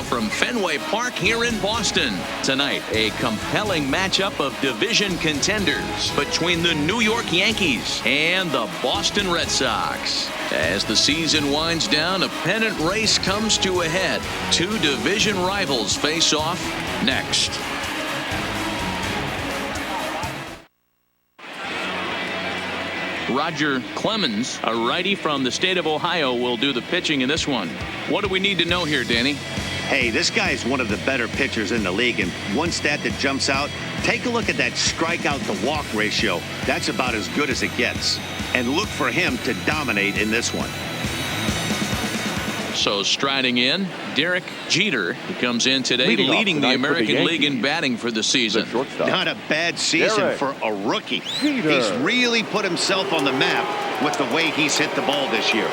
now from Fenway Park here in Boston. Tonight, a compelling matchup of division contenders between the New York Yankees and the Boston Red Sox. As the season winds down, a pennant race comes to a head. Two division rivals face off next. Roger Clemens, a righty from the state of Ohio, will do the pitching in this one. What do we need to know here, Danny? Hey, this guy is one of the better pitchers in the league, and one stat that jumps out, take a look at that strikeout to walk ratio. That's about as good as it gets. And look for him to dominate in this one. So striding in, Derek Jeter, who comes in today leading the American League in batting for the season. Not a bad season for a rookie. He's really put himself on the map with the way he's hit the ball this year.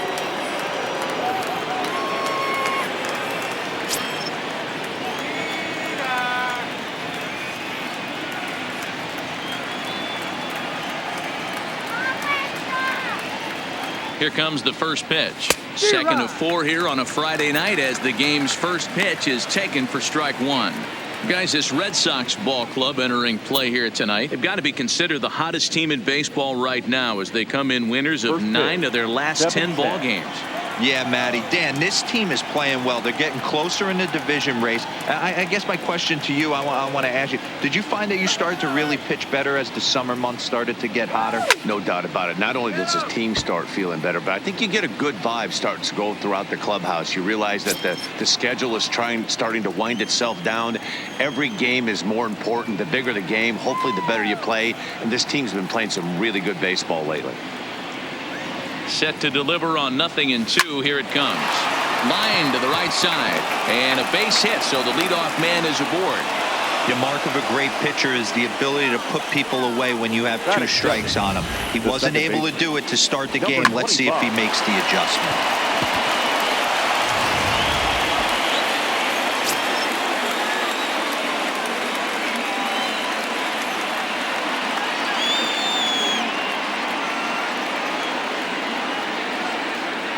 Here comes the first pitch. Second of 4 here on a Friday night as the game's first pitch is taken for strike one. Guys, this Red Sox ball club entering play here tonight. They've got to be considered the hottest team in baseball right now as they come in winners of 9 of their last 10 ball games. Yeah, Matty. Dan, this team is playing well. They're getting closer in the division race. I guess my question to you, I want to ask you, did you find that you started to really pitch better as the summer months started to get hotter? No doubt about it. Not only does his team start feeling better, but I think you get a good vibe starting to go throughout the clubhouse. You realize that the schedule is starting to wind itself down. Every game is more important. The bigger the game, hopefully the better you play. And this team's been playing some really good baseball lately. Set to deliver on 0-2. Here it comes. Line to the right side. And a base hit, so the leadoff man is aboard. The mark of a great pitcher is the ability to put people away when you have 2 strikes on him. He wasn't able to do it to start the game. Let's see if he makes the adjustment.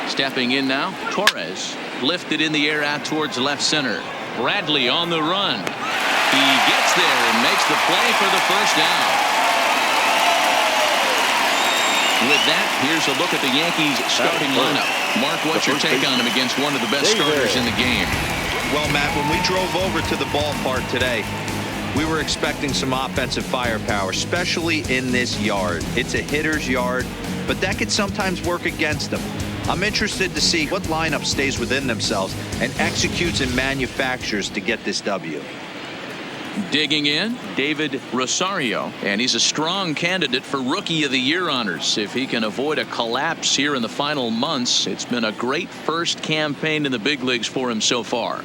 Stepping in now, Torres lifted in the air out towards left center. Bradley on the run. He gets there and makes the play for the first down. With that, here's a look at the Yankees starting lineup. Mark, what's your take on him against one of the best starters in the game? Well, Matt, when we drove over to the ballpark today, we were expecting some offensive firepower, especially in this yard. It's a hitter's yard, but that could sometimes work against them. I'm interested to see what lineup stays within themselves and executes and manufactures to get this W. Digging in, David Rosario, and he's a strong candidate for Rookie of the Year honors. If he can avoid a collapse here in the final months, it's been a great first campaign in the big leagues for him so far.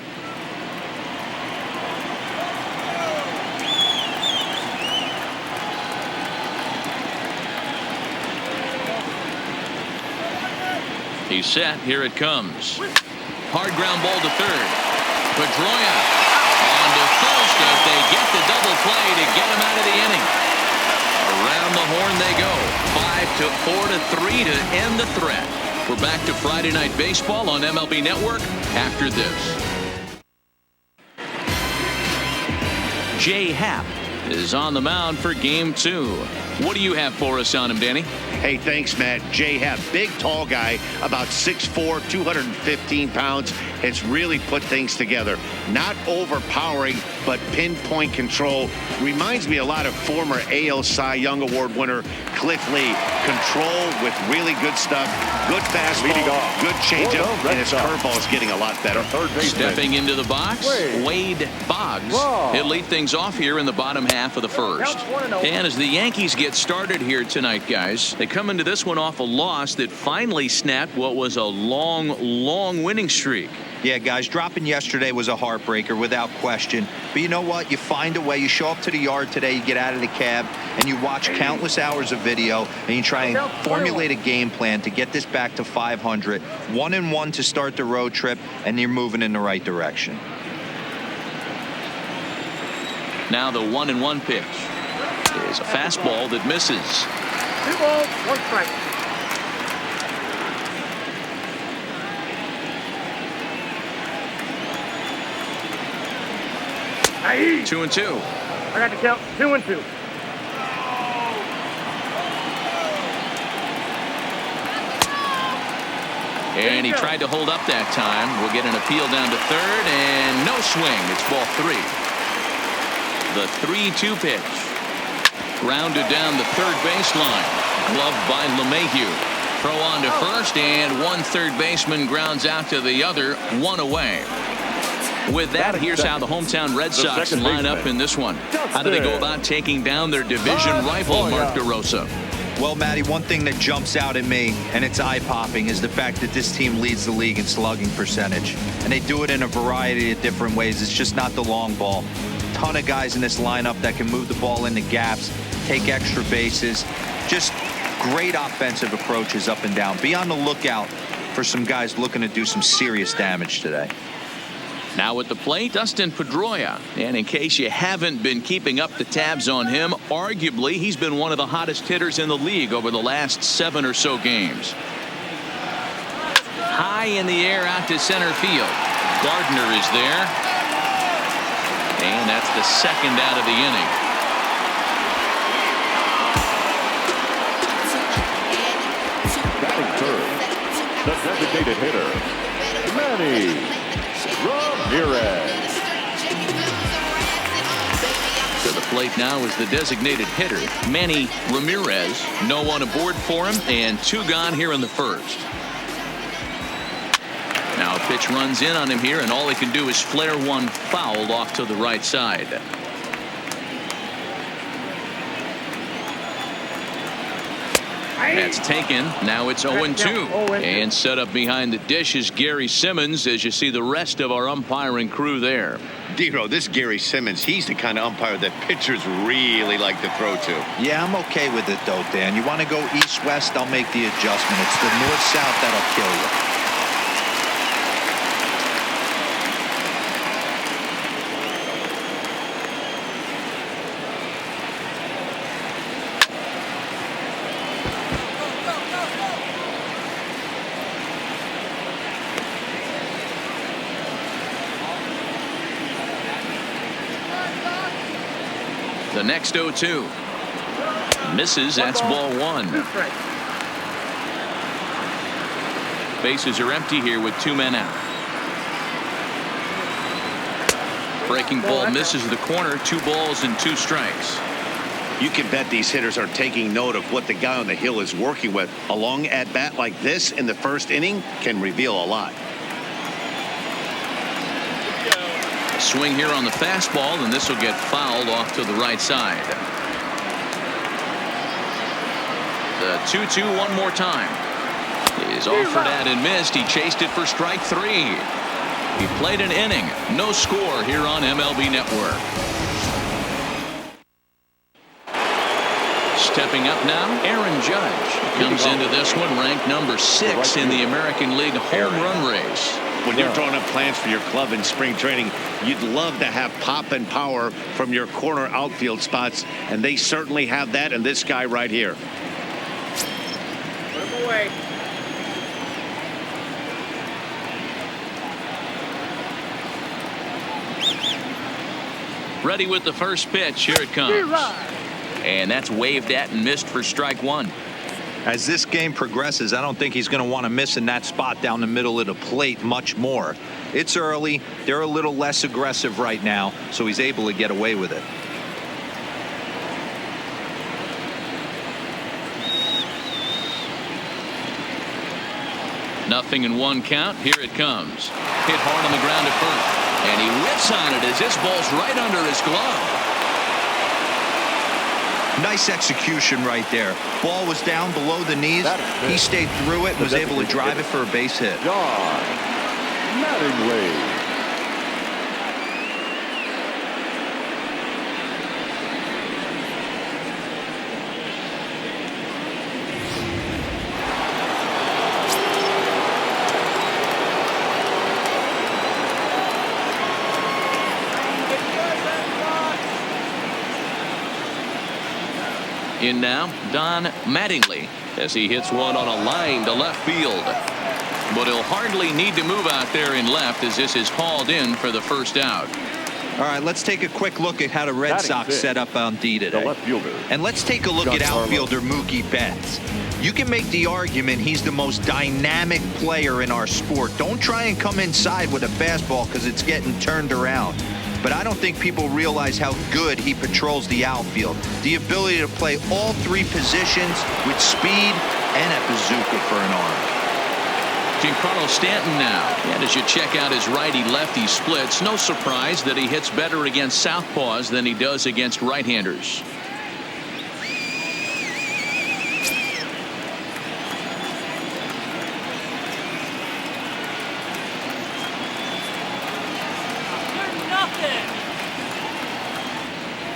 He's set. Here it comes. Hard ground ball to third. Pedroia on to first as they get the double play to get him out of the inning. Around the horn they go. 5-4-3 to end the threat. We're back to Friday Night Baseball on MLB Network after this. Jay Happ is on the mound for game 2. What do you have for us on him, Danny? Hey, thanks, Matt. Jay Happ, big, tall guy, about 6'4", 215 pounds, has really put things together. Not overpowering, but pinpoint control. Reminds me a lot of former AL Cy Young Award winner Cliff Lee. Control with really good stuff, good fastball, good changeup, and his curveball is getting a lot better. Stepping into the box, Wade Boggs. He'll lead things off here in the bottom half of the first. And as the Yankees get started here tonight, guys, they come into this one off a loss that finally snapped what was a long winning streak. Yeah, guys, dropping yesterday was a heartbreaker without question. But you know what? You find a way. You show up to the yard today, you get out of the cab, and you watch countless hours of video, and you try and formulate a game plan to get this back to 500. 1-1 to start the road trip, and you're moving in the right direction. Now the 1-1 pitch is a fastball that misses. 2 balls, 1 strike. 2-2. I got to count 2-2. And he tried to hold up that time. We'll get an appeal down to third, and no swing. It's ball 3. The 3-2 pitch. Grounded down the third baseline. Gloved by LeMahieu. Throw on to first, and one third baseman grounds out to the other, 1 away. With that, here's how the hometown Red Sox line up in this one. How do they go about taking down their division rival, Mark DeRosa? Well, Matty, one thing that jumps out at me, and it's eye-popping, is the fact that this team leads the league in slugging percentage. And they do it in a variety of different ways. It's just not the long ball. Ton of guys in this lineup that can move the ball into gaps, take extra bases. Just great offensive approaches up and down. Be on the lookout for some guys looking to do some serious damage today. Now at the plate, Dustin Pedroia. And in case you haven't been keeping up the tabs on him, arguably he's been one of the hottest hitters in the league over the last 7 or so games. High in the air out to center field. Gardner is there. And that's the second out of the inning. Batting third, the designated hitter, Manny Ramirez. To the plate now is the designated hitter, Manny Ramirez. No one aboard for him, and 2 gone here in the first. Now a pitch runs in on him here, and all he can do is flare one foul off to the right side. That's taken. Now it's 0-2. And set up behind the dish is Gary Simmons, as you see the rest of our umpiring crew there. Dero, this Gary Simmons, he's the kind of umpire that pitchers really like to throw to. Yeah, I'm okay with it, though, Dan. You want to go east-west, I'll make the adjustment. It's the north-south that'll kill you. The next 0-2. Misses. That's ball 1. Bases are empty here with 2 men out. Breaking ball misses the corner. 2 balls and 2 strikes. You can bet these hitters are taking note of what the guy on the hill is working with. A long at bat like this in the first inning can reveal a lot. Swing here on the fastball, and this will get fouled off to the right side. The 2-2 one more time. Is offered at and missed. He chased it for strike 3. He played an inning. No score here on MLB Network. Stepping up now, Aaron Judge comes into this one ranked number 6 in the American League home run race. When you're drawing up plans for your club in spring training, you'd love to have pop and power from your corner outfield spots, and they certainly have that in this guy right here. Put him away. Ready with the first pitch. Here it comes. And that's waved at and missed for strike 1. As this game progresses, I don't think he's going to want to miss in that spot down the middle of the plate much more. It's early. They're a little less aggressive right now, so he's able to get away with it. Nothing in 1 count. Here it comes. Hit hard on the ground at first. And he whips on it as this ball's right under his glove. Nice execution right there. Ball was down below the knees. He stayed through it and was able to drive it for a base hit. John Mattingly. In now, Don Mattingly, as he hits one on a line to left field. But he'll hardly need to move out there in left, as this is hauled in for the first out. All right, let's take a quick look at how the Red Batting Sox fifth, set up on D The today. left fielder. And let's take a look at outfielder Mookie Betts. You can make the argument he's the most dynamic player in our sport. Don't try and come inside with a fastball because it's getting turned around. But I don't think people realize how good he patrols the outfield. The ability to play all three positions with speed and a bazooka for an arm. Giancarlo Stanton now. And as you check out his righty-lefty splits, no surprise that he hits better against southpaws than he does against right-handers.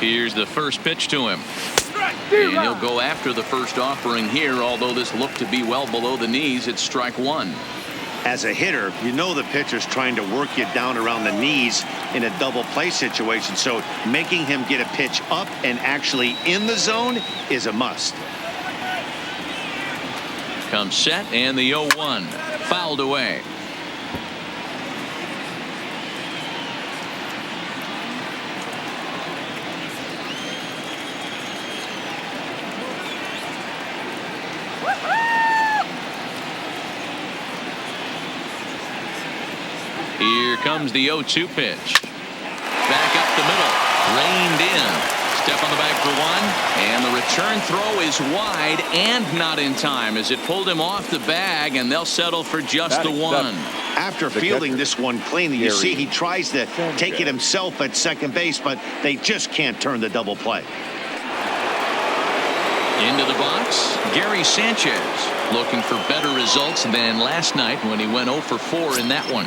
Here's the first pitch to him. And he'll go after the first offering here, although this looked to be well below the knees. It's strike one. As a hitter, you know the pitcher's trying to work you down around the knees in a double play situation, so making him get a pitch up and actually in the zone is a must. Comes set, and the 0-1 fouled away. Here comes the 0-2 pitch. Back up the middle. Reined in. Step on the bag for one. And the return throw is wide and not in time as it pulled him off the bag, and they'll settle for just the one. After fielding this one cleanly, you see he tries to take it himself at second base, but they just can't turn the double play. Into the box, Gary Sanchez, looking for better results than last night when he went 0 for 4 in that one.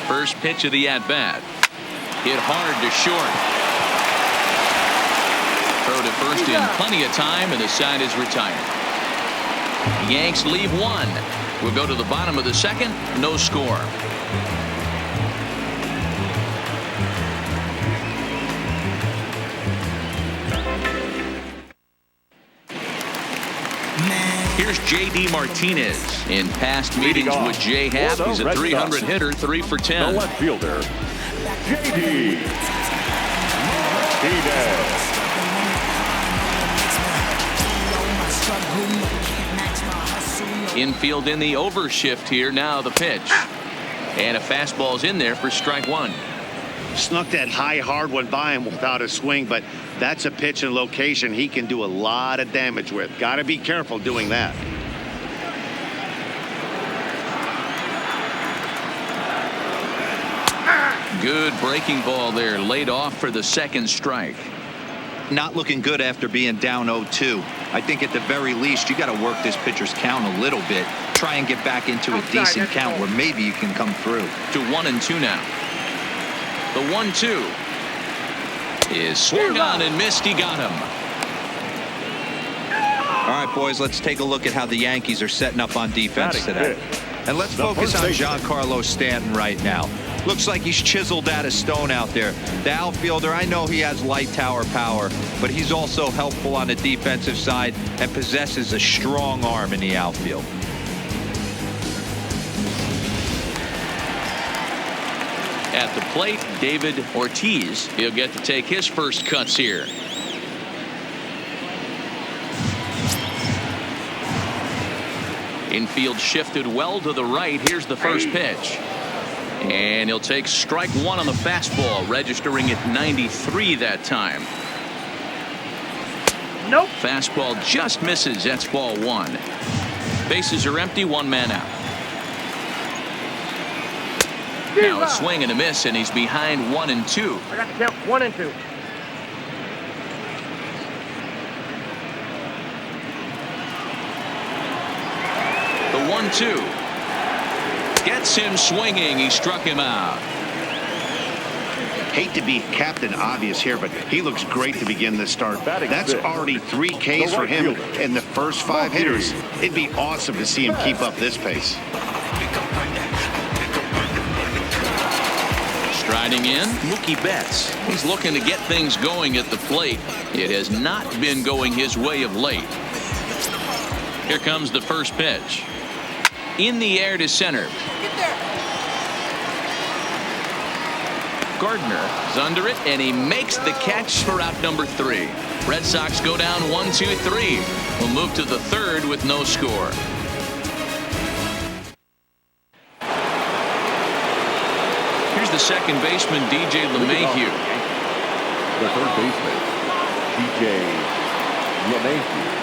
First pitch of the at-bat. Hit hard to short. Throw to first in plenty of time, and the side is retired. Yanks leave one. We'll go to the bottom of the second. No score. Here's J.D. Martinez. In past meetings with J-Happ, he's a 300 hitter, 3 for 10. The left fielder, J.D. Martinez. Infield in the overshift here. Now the pitch. And a fastball's in there for strike one. Snuck that high hard one by him without a swing, but that's a pitch and location he can do a lot of damage with. Got to be careful doing that. Good breaking ball there, laid off for the second strike. Not looking good after being down 0-2. I think at the very least you got to work this pitcher's count a little bit. Try and get back into a decent count where maybe you can come through. To 1-2 now. The 1-2 is swung on and missed. He got him. All right, boys, let's take a look at how the Yankees are setting up on defense today. And let's focus on Giancarlo Stanton right now. Looks like he's chiseled out of stone out there. The outfielder, I know he has light tower power, but he's also helpful on the defensive side and possesses a strong arm in the outfield. At the plate, David Ortiz. He'll get to take his first cuts here. Infield shifted well to the right. Here's the first pitch. And he'll take strike one on the fastball, registering at 93 that time. Nope. Fastball just misses. That's ball one. Bases are empty, one man out. Now a swing and a miss, and he's behind 1-2. I got the count 1-2. The 1-2 gets him swinging. He struck him out. Hate to be Captain Obvious here, but he looks great to begin this start. That's already 3 Ks for him in the first 5 hitters. It'd be awesome to see him keep up this pace. Striding in, Mookie Betts. He's looking to get things going at the plate. It has not been going his way of late. Here comes the first pitch. In the air to center. Gardner is under it, and he makes the catch for out number 3. Red Sox go down 1-2-3. We'll move to the third with no score. Here's the second baseman, DJ LeMahieu. The third baseman, DJ LeMahieu.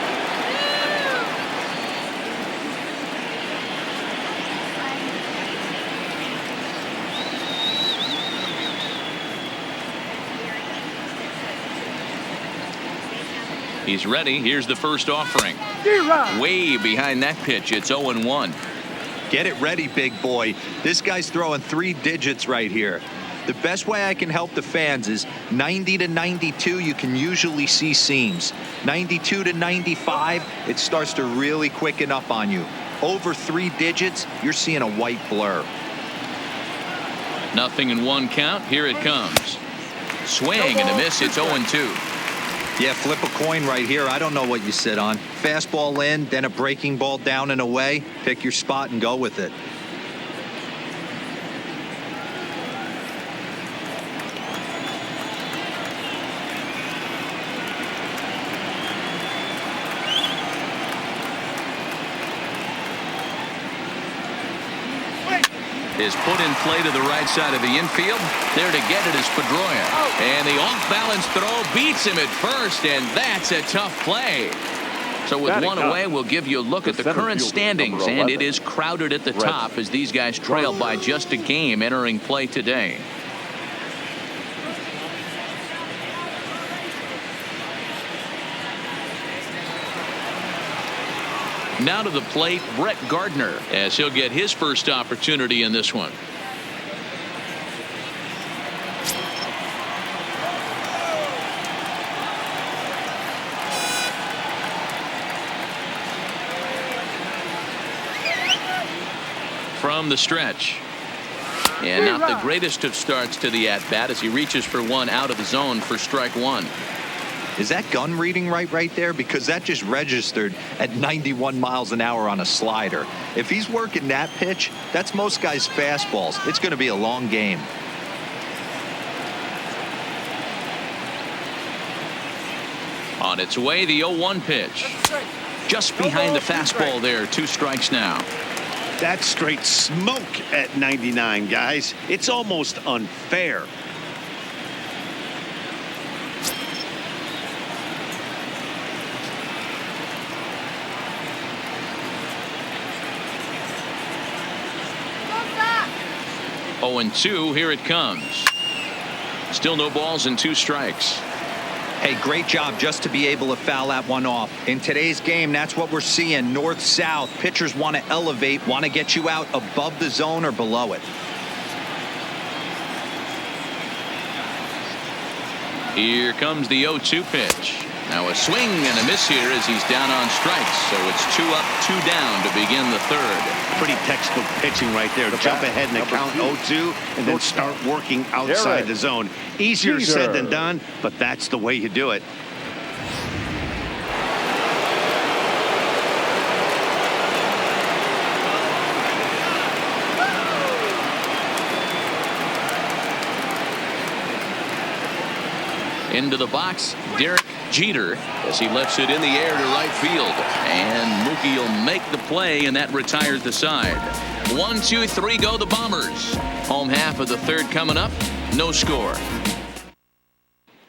He's ready. Here's the first offering. Way behind that pitch. It's 0-1. Get it ready, big boy. This guy's throwing 3 digits right here. The best way I can help the fans is 90 to 92, you can usually see seams. 92 to 95, it starts to really quicken up on you. Over 3 digits, you're seeing a white blur. 0-1 count. Here it comes. Swing and a miss. It's 0-2. Yeah, flip a coin right here. I don't know what you sit on. Fastball in, then a breaking ball down and away. Pick your spot and go with it. Is put in play to the right side of the infield. There to get it is Pedroia. And the off-balance throw beats him at first, and that's a tough play. So with one away, we'll give you a look at the current standings, and it is crowded at the top as these guys trail by just a game entering play today. Now to the plate, Brett Gardner, as he'll get his first opportunity in this one. From the stretch. And not the greatest of starts to the at-bat as he reaches for one out of the zone for strike 1. Is that gun reading right there? Because that just registered at 91 miles an hour on a slider. If he's working that pitch, that's most guys' fastballs. It's going to be a long game. On its way, the 0-1 pitch. Just behind the fastball there. 2 strikes now. That's straight smoke at 99, guys. It's almost unfair. Oh, and 2. Here it comes. Still no balls and 2 strikes. Hey, great job just to be able to foul that one off. In today's game, that's what we're seeing. North-south. Pitchers want to elevate, want to get you out above the zone or below it. Here comes the 0-2 pitch. Now a swing and a miss here as he's down on strikes. So it's 2 up, 2 down to begin the third. Pretty textbook pitching right there. Jump ahead in the count 0-2 and then start working outside the zone. Easier said than done, but that's the way you do it. Into the box, Derek Jeter as he lifts it in the air to right field. And Mookie will make the play, and that retires the side. 1, 2, 3 go the Bombers. Home half of the third coming up. No score.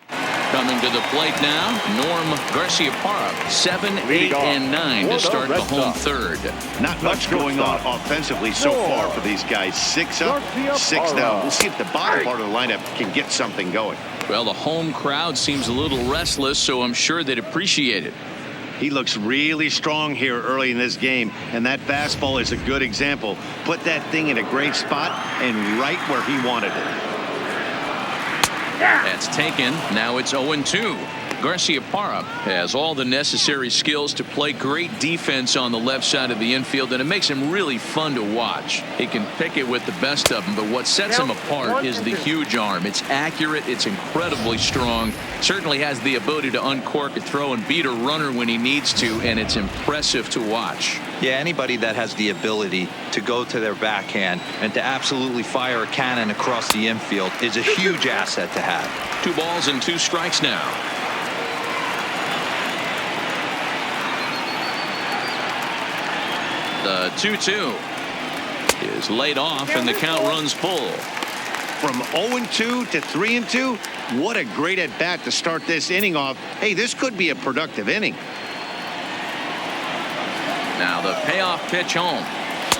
Coming to the plate now, Norm Garciaparra. 7, 8, and 9 to start the home third. Not much going on offensively so far for these guys. 6 up, 6 down. We'll see if the bottom part of the lineup can get something going. Well, the home crowd seems a little restless, so I'm sure they'd appreciate it. He looks really strong here early in this game, and that fastball is a good example. Put that thing in a great spot and right where he wanted it. That's taken. Now it's 0-2. Garciaparra has all the necessary skills to play great defense on the left side of the infield, and it makes him really fun to watch. He can pick it with the best of them, but what sets him apart is the huge arm. It's accurate. It's incredibly strong. Certainly has the ability to uncork a throw and beat a runner when he needs to, and it's impressive to watch. Yeah, anybody that has the ability to go to their backhand and to absolutely fire a cannon across the infield is a huge asset to have. 2 balls and 2 strikes now. The 2-2 is laid off, and the count runs full. From 0-2 to 3-2, what a great at bat to start this inning off. Hey, this could be a productive inning. Now the payoff pitch home,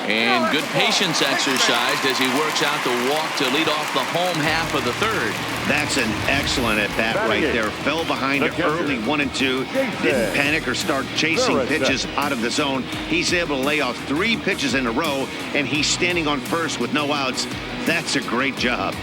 and good patience exercised as he works out the walk to lead off the home half of the 3rd. That's an excellent at bat right there. Fell behind it early 1-2. Didn't panic or start chasing pitches out of the zone. He's able to lay off 3 pitches in a row, and he's standing on first with no outs. That's a great job.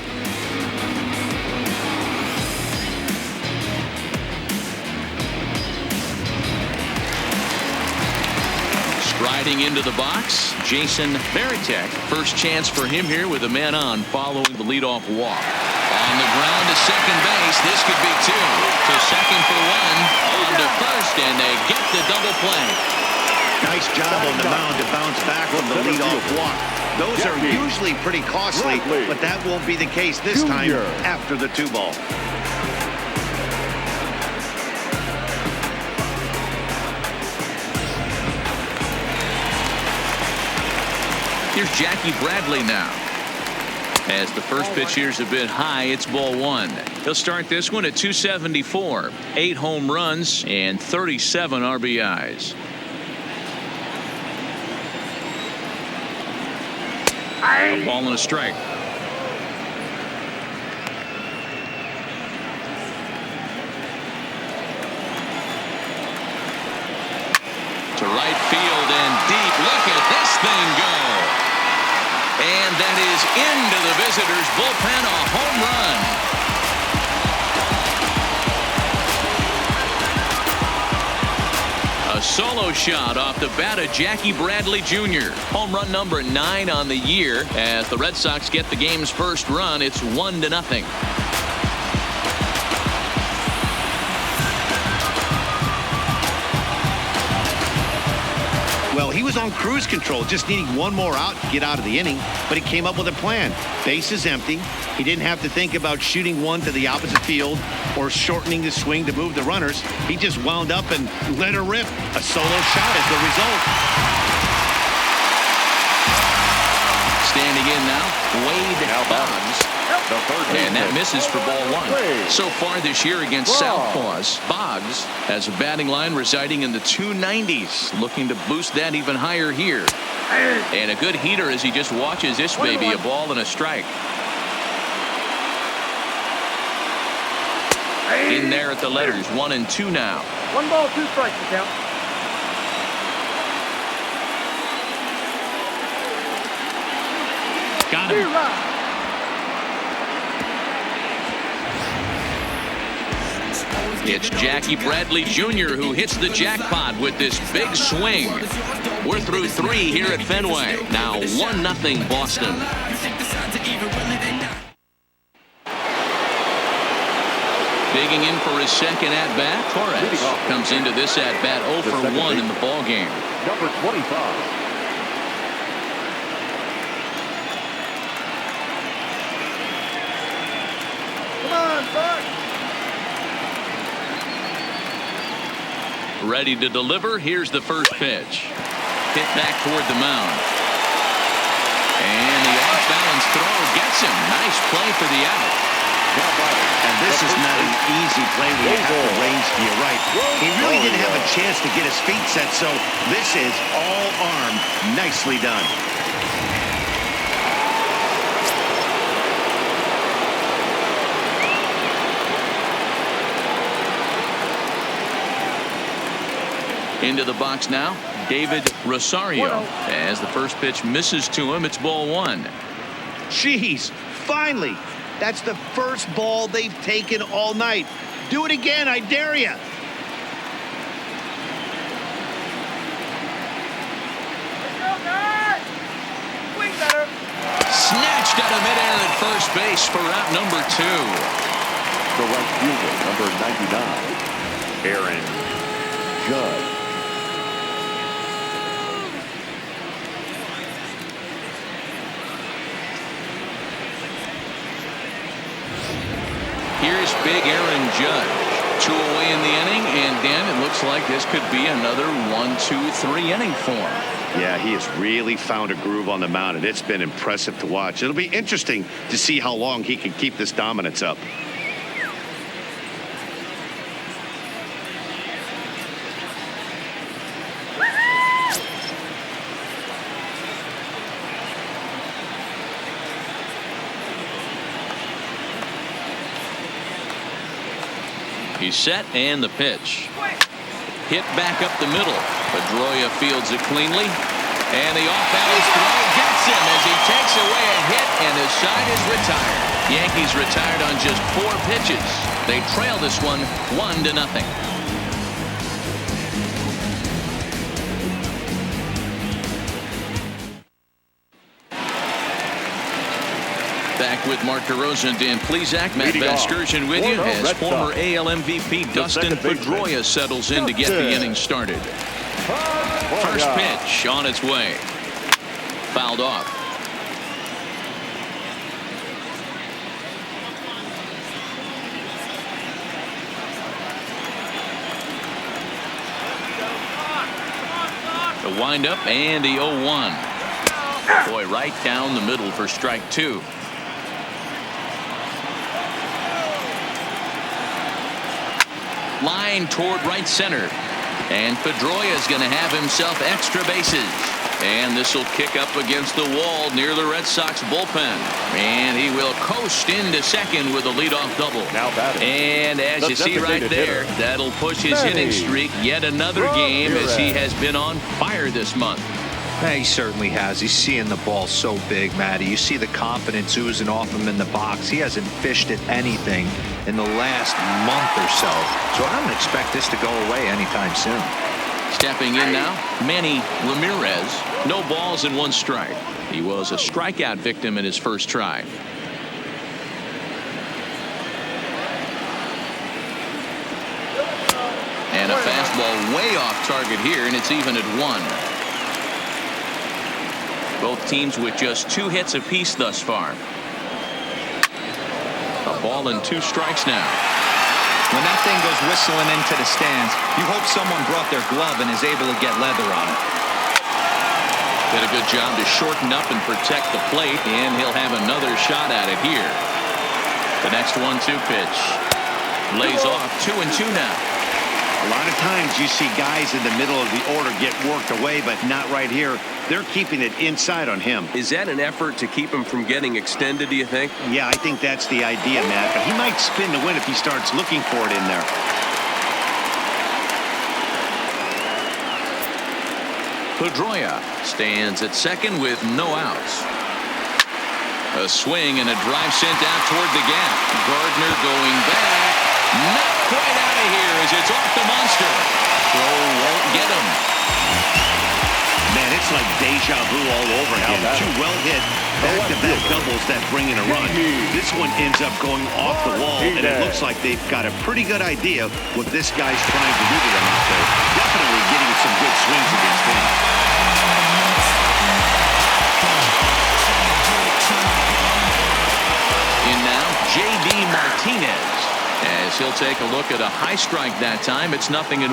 Striding into the box, Jason Varitek. First chance for him here with a man on following the leadoff walk. On the ground to second base. This could be 2. To second for 1. On to first, and they get the double play. Nice job on the mound to bounce back from the leadoff walk. Those are usually pretty costly, but that won't be the case this time after the 2 ball. Here's Jackie Bradley now. As the first pitch here's a bit high, it's ball 1. He'll start this one at 274. 8 home runs and 37 RBIs. A ball and a strike. To right field and deep. Look at this thing go. And that is into the visitors' bullpen, a home run. A solo shot off the bat of Jackie Bradley Jr. Home run number 9 on the year. As the Red Sox get the game's first run, it's 1-0. Well, he was on cruise control, just needing 1 more out to get out of the inning, but he came up with a plan. Bases empty. He didn't have to think about shooting one to the opposite field or shortening the swing to move the runners. He just wound up and let her rip. A solo shot is the result. Standing in now, Wade Boggs. And that misses for ball 1. So far this year against Southpaws, Boggs has a batting line residing in the 290s, looking to boost that even higher here. And a good heater as he just watches this baby, a ball and a strike. In there at the letters, 1-2 now. 1 ball, 2 strikes to count. Got him. It's Jackie Bradley Jr. who hits the jackpot with this big swing. We're through 3 here at Fenway. Now 1-0 Boston. Digging in for his second at-bat, Torres comes into this at-bat 0 for 1 in the ballgame. Number 25. Come on, Buck. Ready to deliver. Here's the first pitch. Hit back toward the mound. And the off-balance throw gets him. Nice play for the out. And this is not an easy play when you have the range to your right. He really didn't have a chance to get his feet set, so this is all arm. Nicely done. Into the box now, David Rosario. As the first pitch misses to him, it's ball 1. Jeez, finally. That's the first ball they've taken all night. Do it again, I dare you. Snatched out of midair at first base for out number 2. The right fielder, number 99, Aaron Judge. Here's big Aaron Judge. 2 away in the inning, and Dan, it looks like this could be another 1, 2, 3 inning form. Yeah, he has really found a groove on the mound, and it's been impressive to watch. It'll be interesting to see how long he can keep this dominance up. He's set, and the pitch. Hit back up the middle. Pedroia fields it cleanly. And the off-balance throw gets him as he takes away a hit, and his side is retired. Yankees retired on just 4 pitches. They trail this one 1-0. Back with Mark DeRosa and Dan Plesac. Matt Vasgersian with you as former AL MVP Dustin Pedroia settles in to get the inning started. First pitch on its way. Fouled off. The windup and the 0-1. Boy, right down the middle for strike 2. Line toward right center. And Pedroia is going to have himself extra bases. And this will kick up against the wall near the Red Sox bullpen. And he will coast into second with a leadoff double. Now batting. And as you see right there, that'll push his hitting streak yet another game as he has been on fire this month. He certainly has. He's seeing the ball so big, Matty. You see the confidence oozing off him in the box. He hasn't fished at anything in the last month or so. So I don't expect this to go away anytime soon. Stepping in now, Manny Ramirez. No balls and 1 strike. He was a strikeout victim in his first try. And a fastball way off target here, and it's even at 1. Both teams with just 2 hits apiece thus far. A ball and 2 strikes now. When that thing goes whistling into the stands, you hope someone brought their glove and is able to get leather on it. Did a good job to shorten up and protect the plate, and he'll have another shot at it here. The next 1-2 pitch. Lays off 2-2 now. A lot of times you see guys in the middle of the order get worked away, but not right here. They're keeping it inside on him. Is that an effort to keep him from getting extended, do you think? Yeah, I think that's the idea, Matt. But he might spin to win if he starts looking for it in there. Pedroia stands at second with no outs. A swing and a drive sent out toward the gap. Gardner going back. Not quite out of here as it's off the monster. Throw won't get him. Man, it's like deja vu all over again. 2 well-hit back-to-back doubles that bring in a run. This one ends up going off the wall, and it looks like they've got a pretty good idea what this guy's trying to do to them out there. Definitely getting some good swings against him. In now, J.D. Martinez. As he'll take a look at a high strike that time, it's 0-1.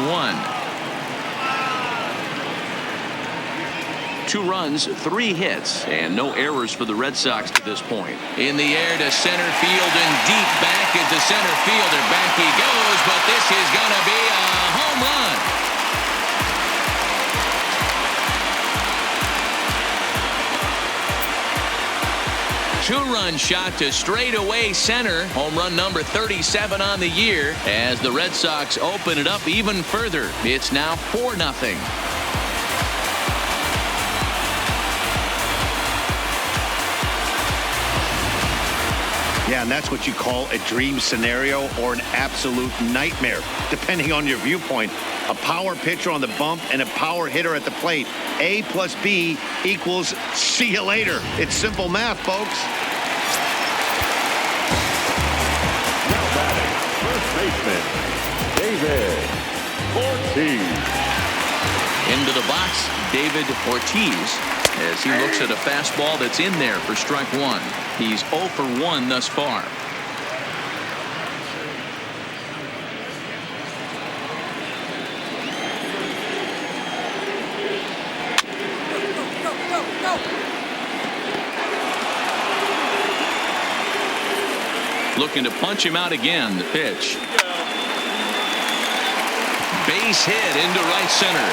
2 runs, 3 hits, and no errors for the Red Sox to this point. In the air to center field and deep back is the center fielder. Back he goes, but this is going to be a home run. Two-run shot to straightaway center. Home run number 37 on the year as the Red Sox open it up even further. It's now 4-0. Yeah, and that's what you call a dream scenario or an absolute nightmare, depending on your viewpoint. A power pitcher on the bump and a power hitter at the plate. A plus B equals see you later. It's simple math, folks. Now batting, first baseman, David Ortiz. Into the box, David Ortiz, as he looks at a fastball that's in there for strike one. He's 0 for 1 thus far. Looking to punch him out again. The pitch. Base hit into right center.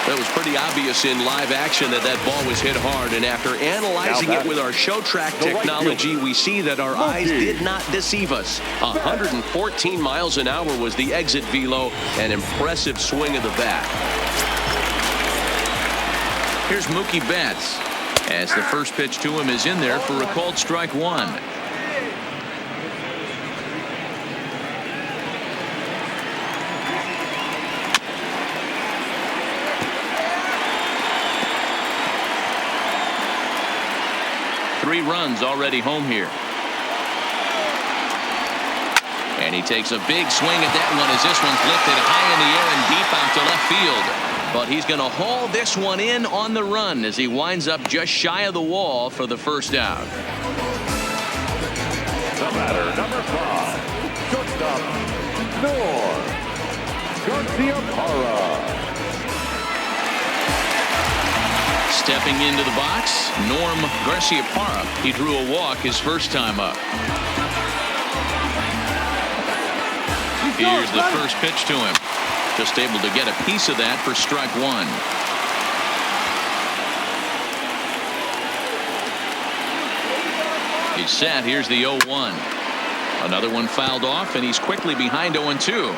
That was pretty obvious in live action that that ball was hit hard, and after analyzing it with our show track technology, we see that our eyes did not deceive us. 114 miles an hour was the exit velo, an impressive swing of the bat. Here's Mookie Betts, as the first pitch to him is in there for a called strike one. Three runs already home here. And he takes a big swing at that one as this one's lifted high in the air and deep out to left field. But he's going to haul this one in on the run as he winds up just shy of the wall for the first out. The batter, number 5, shortstop, Norm Garciaparra. Stepping into the box, Norm Garciaparra. He drew a walk his first time up. Here's the first pitch to him. Just able to get a piece of that for strike one. He's set. Here's the 0-1. Another one fouled off, and he's quickly behind 0-2.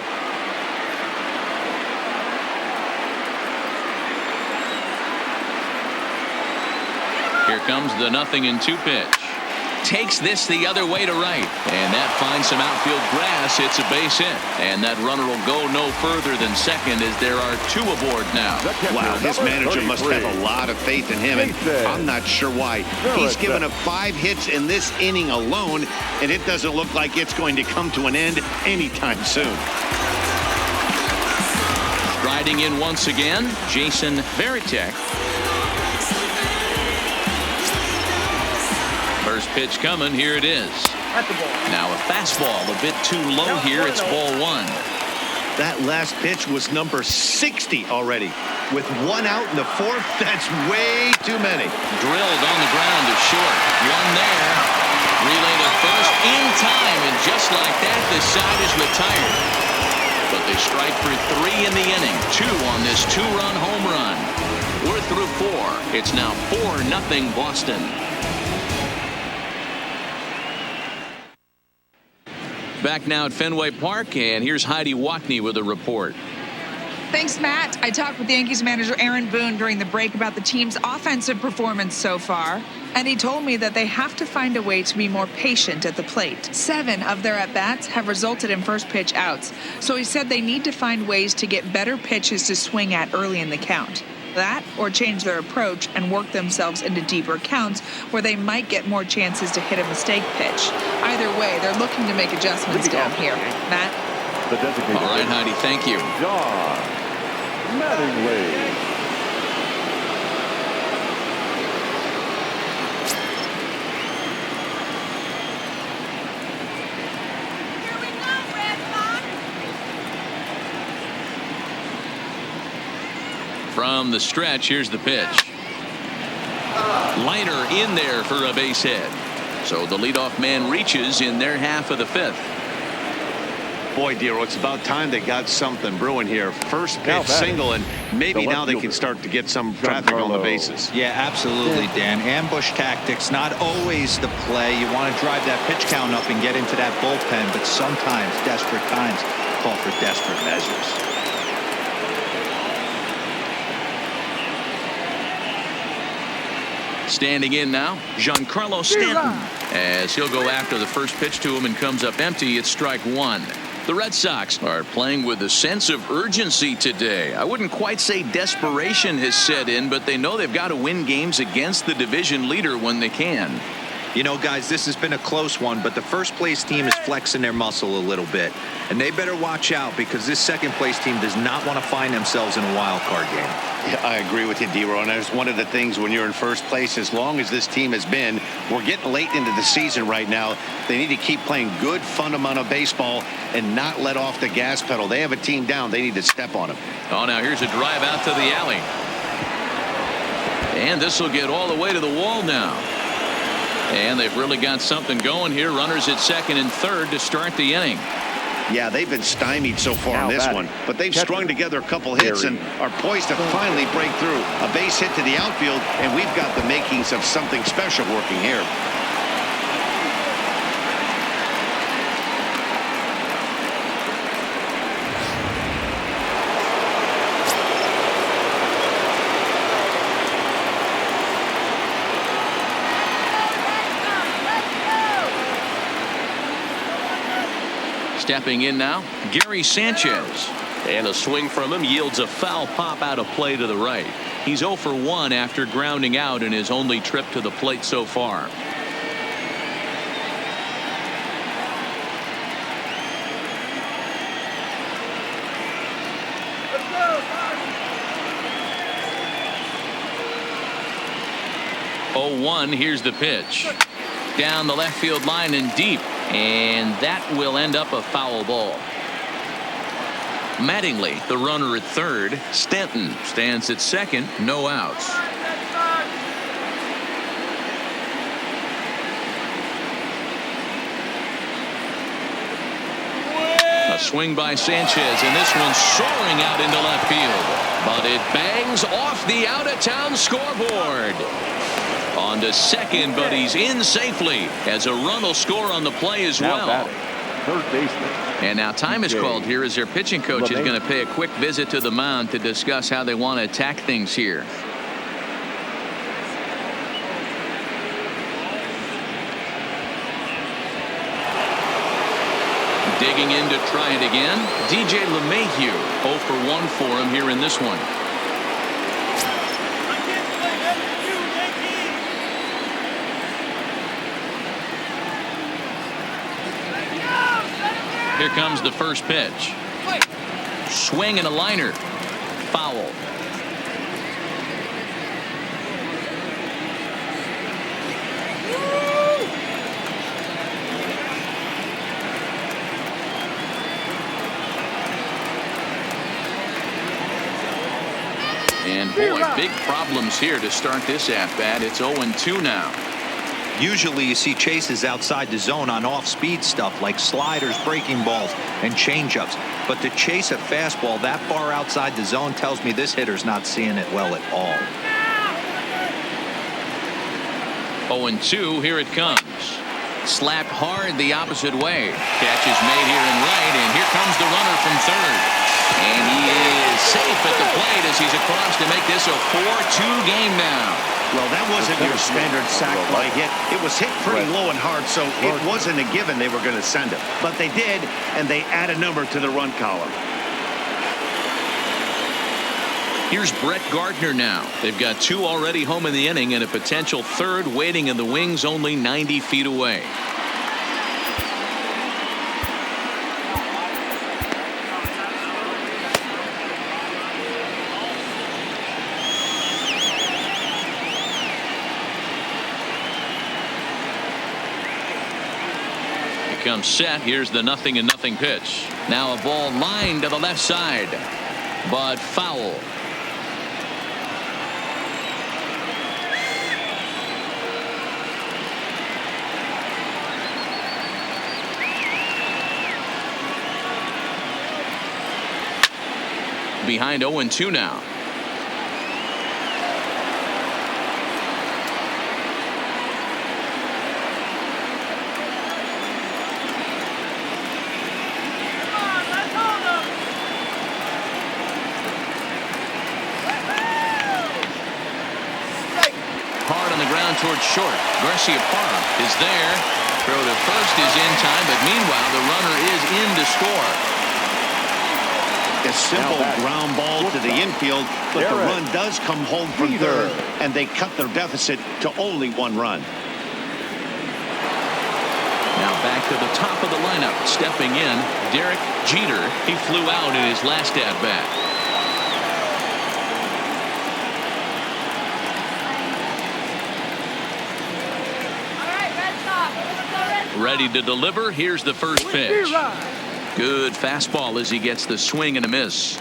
Here comes the 0-2 pitch. Takes this the other way to right, and that finds some outfield grass. It's a base hit, and that runner will go no further than second as there are two aboard now. Wow, his manager must have a lot of faith in him, and I'm not sure why. He's given up 5 hits in this inning alone, and it doesn't look like it's going to come to an end anytime soon. Striding in once again, Jason Varitek. First pitch coming. Here it is. Now a fastball a bit too low here. It's ball 1. That last pitch was number 60 already. With 1 out in the 4th, that's way too many. Drilled on the ground to short. One there. Relay to first in time, and just like that, this side is retired. But they strike for 3 in the inning. 2 on this 2-run home run. We're through 4. It's now 4-0 Boston. Back now at Fenway Park, and here's Heidi Watney with a report. Thanks, Matt. I talked with Yankees manager Aaron Boone during the break about the team's offensive performance so far, and he told me that they have to find a way to be more patient at the plate. 7 of their at-bats have resulted in first pitch outs, so he said they need to find ways to get better pitches to swing at early in the count. That or change their approach and work themselves into deeper counts where they might get more chances to hit a mistake pitch. Either way, they're looking to make adjustments down here. Matt? All right, Heidi, thank you. John Mattingly. From the stretch, here's the pitch. Liner in there for a base hit. So the leadoff man reaches in their half of the 5th. Boy, Dero, it's about time they got something brewing here. First pitch single, and maybe now they can start to get some traffic on the bases. Yeah, absolutely, Dan. Ambush tactics, not always the play. You want to drive that pitch count up and get into that bullpen, but sometimes desperate times call for desperate measures. Standing in now, Giancarlo Stanton, as he'll go after the first pitch to him and comes up empty. It's strike one. The Red Sox are playing with a sense of urgency today. I wouldn't quite say desperation has set in, but they know they've got to win games against the division leader when they can. You know, guys, this has been a close one, but the first place team is flexing their muscle a little bit. And they better watch out because this second place team does not want to find themselves in a wild card game. Yeah, I agree with you, D-Ro. And that's one of the things when you're in first place, as long as this team has been, we're getting late into the season right now. They need to keep playing good fundamental baseball and not let off the gas pedal. They have a team down. They need to step on them. Oh, now here's a drive out to the alley. And this will get all the way to the wall now. And they've really got something going here. Runners at second and third to start the inning. Yeah, they've been stymied so far in this one, but they've strung together a couple hits and are poised to finally break through. A base hit to the outfield, and we've got the makings of something special working here. Stepping in now, Gary Sanchez. And a swing from him yields a foul pop out of play to the right. He's 0 for 1 after grounding out in his only trip to the plate so far. Oh, 1. Here's the pitch. Down the left field line and deep. And that will end up a foul ball. Mattingly, the runner at third. Stanton stands at second. No outs. A swing by Sanchez, and this one's soaring out into left field. But it bangs off the out-of-town scoreboard. On to second, but he's in safely as a run will score on the play as well. Third baseman. And now time is called here as their pitching coach is going to pay a quick visit to the mound to discuss how they want to attack things here. Digging in to try it again, DJ LeMahieu. 0 for 1 for him here in this one. Here comes the first pitch. Swing and a liner. Foul. And boy, big problems here to start this at-bat. It's 0-2 now. Usually you see chases outside the zone on off-speed stuff like sliders, breaking balls, and changeups. But to chase a fastball that far outside the zone tells me this hitter's not seeing it well at all. 0-2, here it comes. Slapped hard the opposite way. Catch is made here in right, and here comes the runner from third. And he is safe at the plate as he's across to make this a 4-2 game now. Well, that wasn't your standard sac fly hit. It was hit pretty low and hard, so it wasn't a given they were going to send it. But they did, and they add a number to the run column. Here's Brett Gardner now. They've got 2 already home in the inning and a potential third waiting in the wings only 90 feet away. Comes set. Here's the 0-0 pitch. Now a ball lined to the left side, but foul. Behind 0-2 now. ground towards short. Garcia Parra is there. Throw to first is in time, but meanwhile the runner is in to score. A simple ground ball to the infield, but the run does come home from third, and they cut their deficit to only 1 run. Now back to the top of the lineup. Stepping in, Derek Jeter. He flew out in his last at-bat. Ready to deliver. Here's the first pitch. Good fastball as he gets the swing and a miss.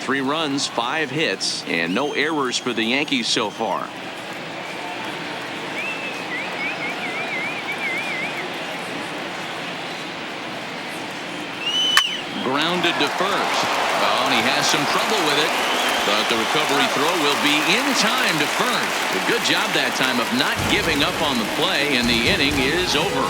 Three runs, 5 hits, and no errors for the Yankees so far. Grounded to first. Oh, and he has some trouble with it. But the recovery throw will be in time to first. A good job that time of not giving up on the play, and the inning is over.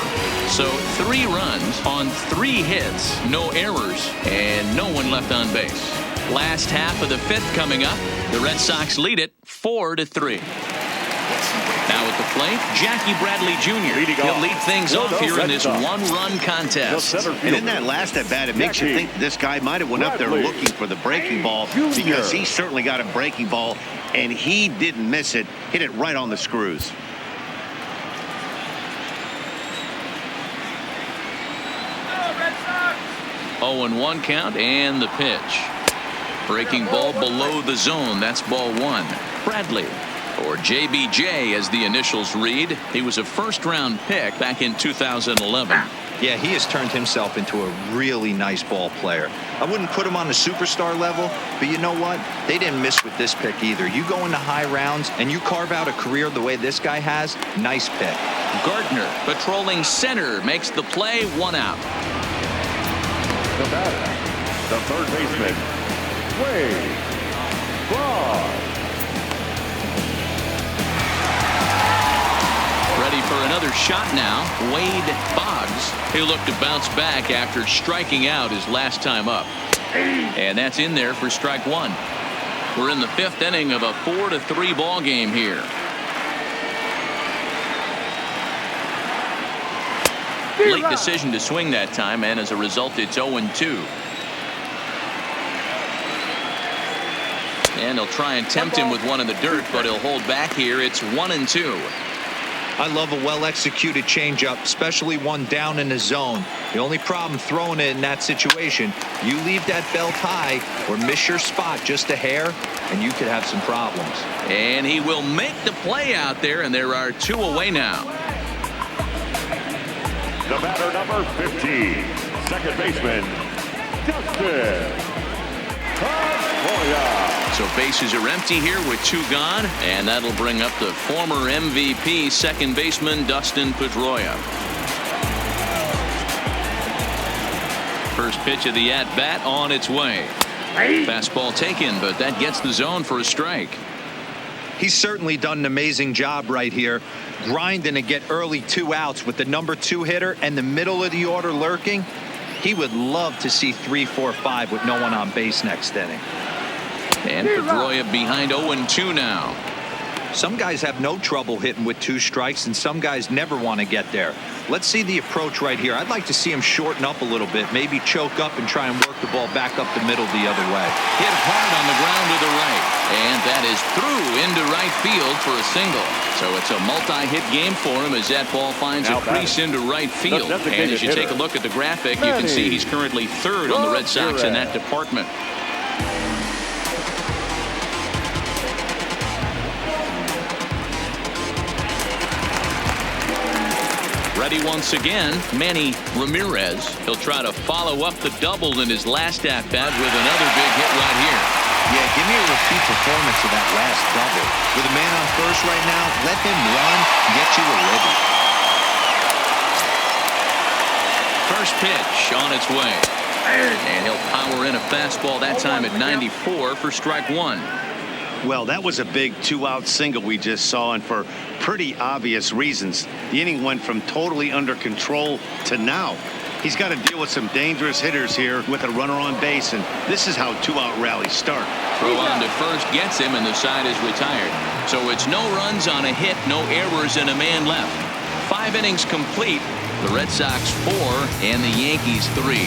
So 3 runs on 3 hits, no errors, and no one left on base. Last half of the 5th coming up. The Red Sox lead it 4-3. Now at the plate, Jackie Bradley Jr. He'll lead things off here in this 1-run contest. And in that last at bat, it makes you think this guy might have went up there looking for the breaking ball, because he certainly got a breaking ball, and he didn't miss it. Hit it right on the screws. Oh, 0-1 count, and the pitch. Breaking ball below the zone. That's ball 1. Bradley, or JBJ as the initials read. He was a first-round pick back in 2011. Yeah, he has turned himself into a really nice ball player. I wouldn't put him on the superstar level, but you know what? They didn't miss with this pick either. You go into high rounds and you carve out a career the way this guy has. Nice pick. Gardner patrolling center makes the play. 1 out. The batter, the third baseman, Wade Boggs. Ready for another shot now. Wade Boggs. He'll look to bounce back after striking out his last time up. And that's in there for strike 1. We're in the 5th inning of a 4-3 ball game here. Late decision to swing that time, and as a result it's 0-2. And he'll try and tempt him with one in the dirt, but he'll hold back here. It's 1-2. I love a well-executed changeup, especially one down in the zone. The only problem throwing it in that situation, you leave that belt high or miss your spot just a hair, and you could have some problems. And he will make the play out there, and there are 2 away now. The batter, number 15, second baseman, Dustin Pedroia. So bases are empty here with 2 gone, and that'll bring up the former MVP second baseman Dustin Pedroia. First pitch of the at-bat on its way. Fastball taken, but that gets the zone for a strike. He's certainly done an amazing job right here, grinding to get early 2 outs with the number 2 hitter and the middle of the order lurking. He would love to see 3, 4, 5 with no one on base next inning. And Pedroia behind 0-2 now. Some guys have no trouble hitting with 2 strikes, and some guys never want to get there. Let's see the approach right here. I'd like to see him shorten up a little bit, maybe choke up and try and work the ball back up the middle the other way. Hit hard on the ground to the right, and that is through into right field for a single. So it's a multi-hit game for him as that ball finds a crease into right field. And as you take a look at the graphic, you can see he's currently 3rd on the Red Sox in that department. Ready once again, Manny Ramirez. He'll try to follow up the double in his last at-bat with another big hit right here. Yeah, give me a repeat performance of that last double. With a man on first right now, let him run and get you a ribby. First pitch on its way. And he'll power in a fastball that time at 94 for strike 1. Well, that was a big 2-out single we just saw, and for pretty obvious reasons. The inning went from totally under control to now. He's got to deal with some dangerous hitters here with a runner on base, and this is how two-out rallies start. Throw on to first gets him, and the side is retired. So it's no runs on a hit, no errors, and a man left. 5 innings complete. The Red Sox 4 and the Yankees 3.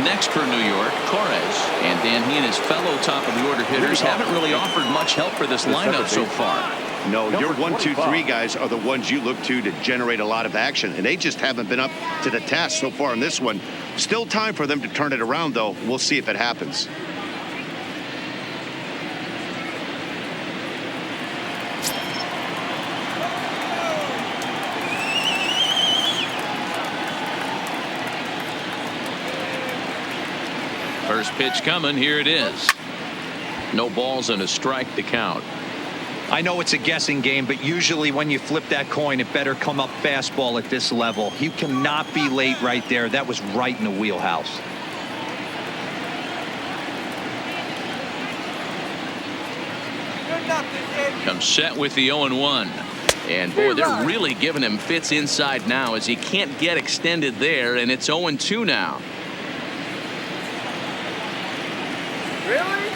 Next for New York, Torres. And Dan, he and his fellow top-of-the-order hitters haven't really offered much help for this lineup so far. No, your 1, 2, 3 guys are the ones you look to generate a lot of action, and they just haven't been up to the task so far in this one. Still time for them to turn it around, though. We'll see if it happens. First pitch coming. Here it is. No balls and a strike to count. I know it's a guessing game, but usually when you flip that coin, it better come up fastball at this level. You cannot be late right there. That was right in the wheelhouse. Comes set with the 0-1. And boy, they're really giving him fits inside now as he can't get extended there, and it's 0-2 now. Really?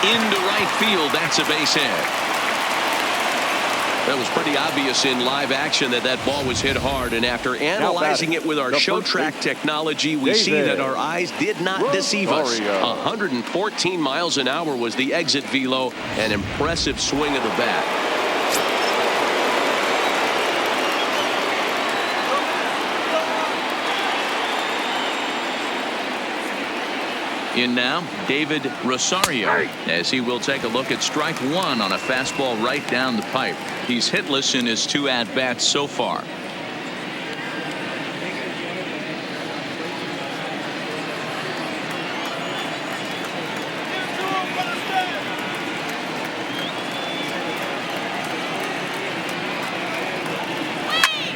Into right field. That's a base hit. That was pretty obvious in live action that that ball was hit hard, and after analyzing it with our show track technology, we see that our eyes did not deceive us. 114 miles an hour was the exit velo. An impressive swing of the bat. In now, David Rosario, as he will take a look at strike 1 on a fastball right down the pipe. He's hitless in his 2 at-bats so far.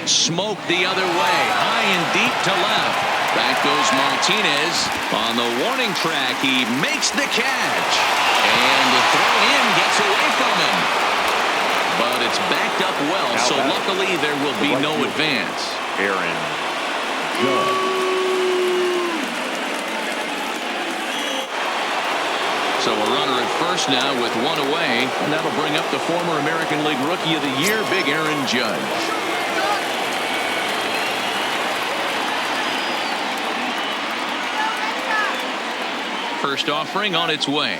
Smoked the other way, high and deep to left. Back goes Martinez on the warning track. He makes the catch, and the throw in gets away from him, but it's backed up well, so luckily there will be no advance. Aaron. So a runner at first now with 1 away, and that'll bring up the former American League Rookie of the Year, Big Aaron Judge. First offering on its way.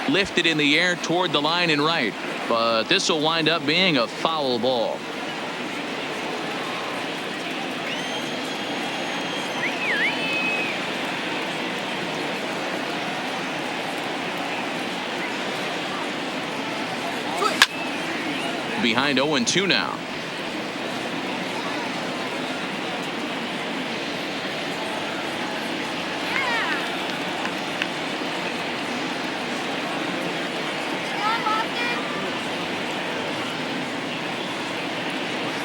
Lifted in the air toward the line and right, but this will wind up being a foul ball. Behind 0-2 now.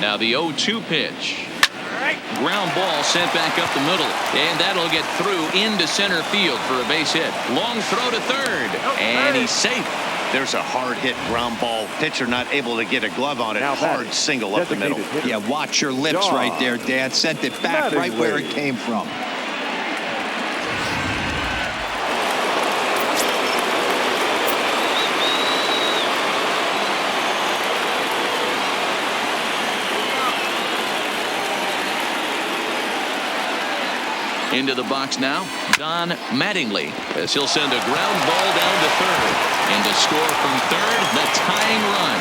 Now the 0-2 pitch. Ground ball sent back up the middle, and that'll get through into center field for a base hit. Long throw to third, and he's safe. There's a hard hit ground ball. Pitcher not able to get a glove on it. Hard single up the middle. Yeah, watch your lips right there, Dad. Sent it back right where it came from. Into the box now, Don Mattingly, as he'll send a ground ball down to third. And to score from third, the tying run.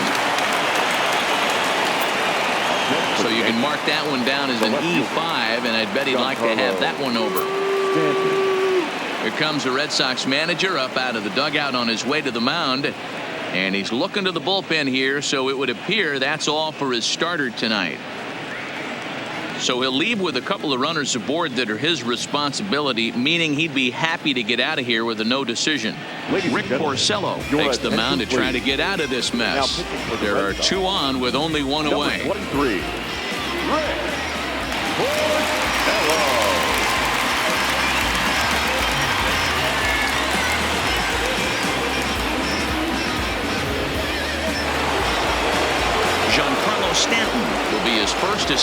So you can mark that one down as an E5, and I'd bet he'd like to have that one over. Here comes the Red Sox manager up out of the dugout on his way to the mound. And he's looking to the bullpen here, so it would appear that's all for his starter tonight. So he'll leave with a couple of runners aboard that are his responsibility, meaning he'd be happy to get out of here with a no decision. Rick Porcello takes the mound to try to get out of this mess. There are 2 on with only 1 away. 23. Rick Porcello.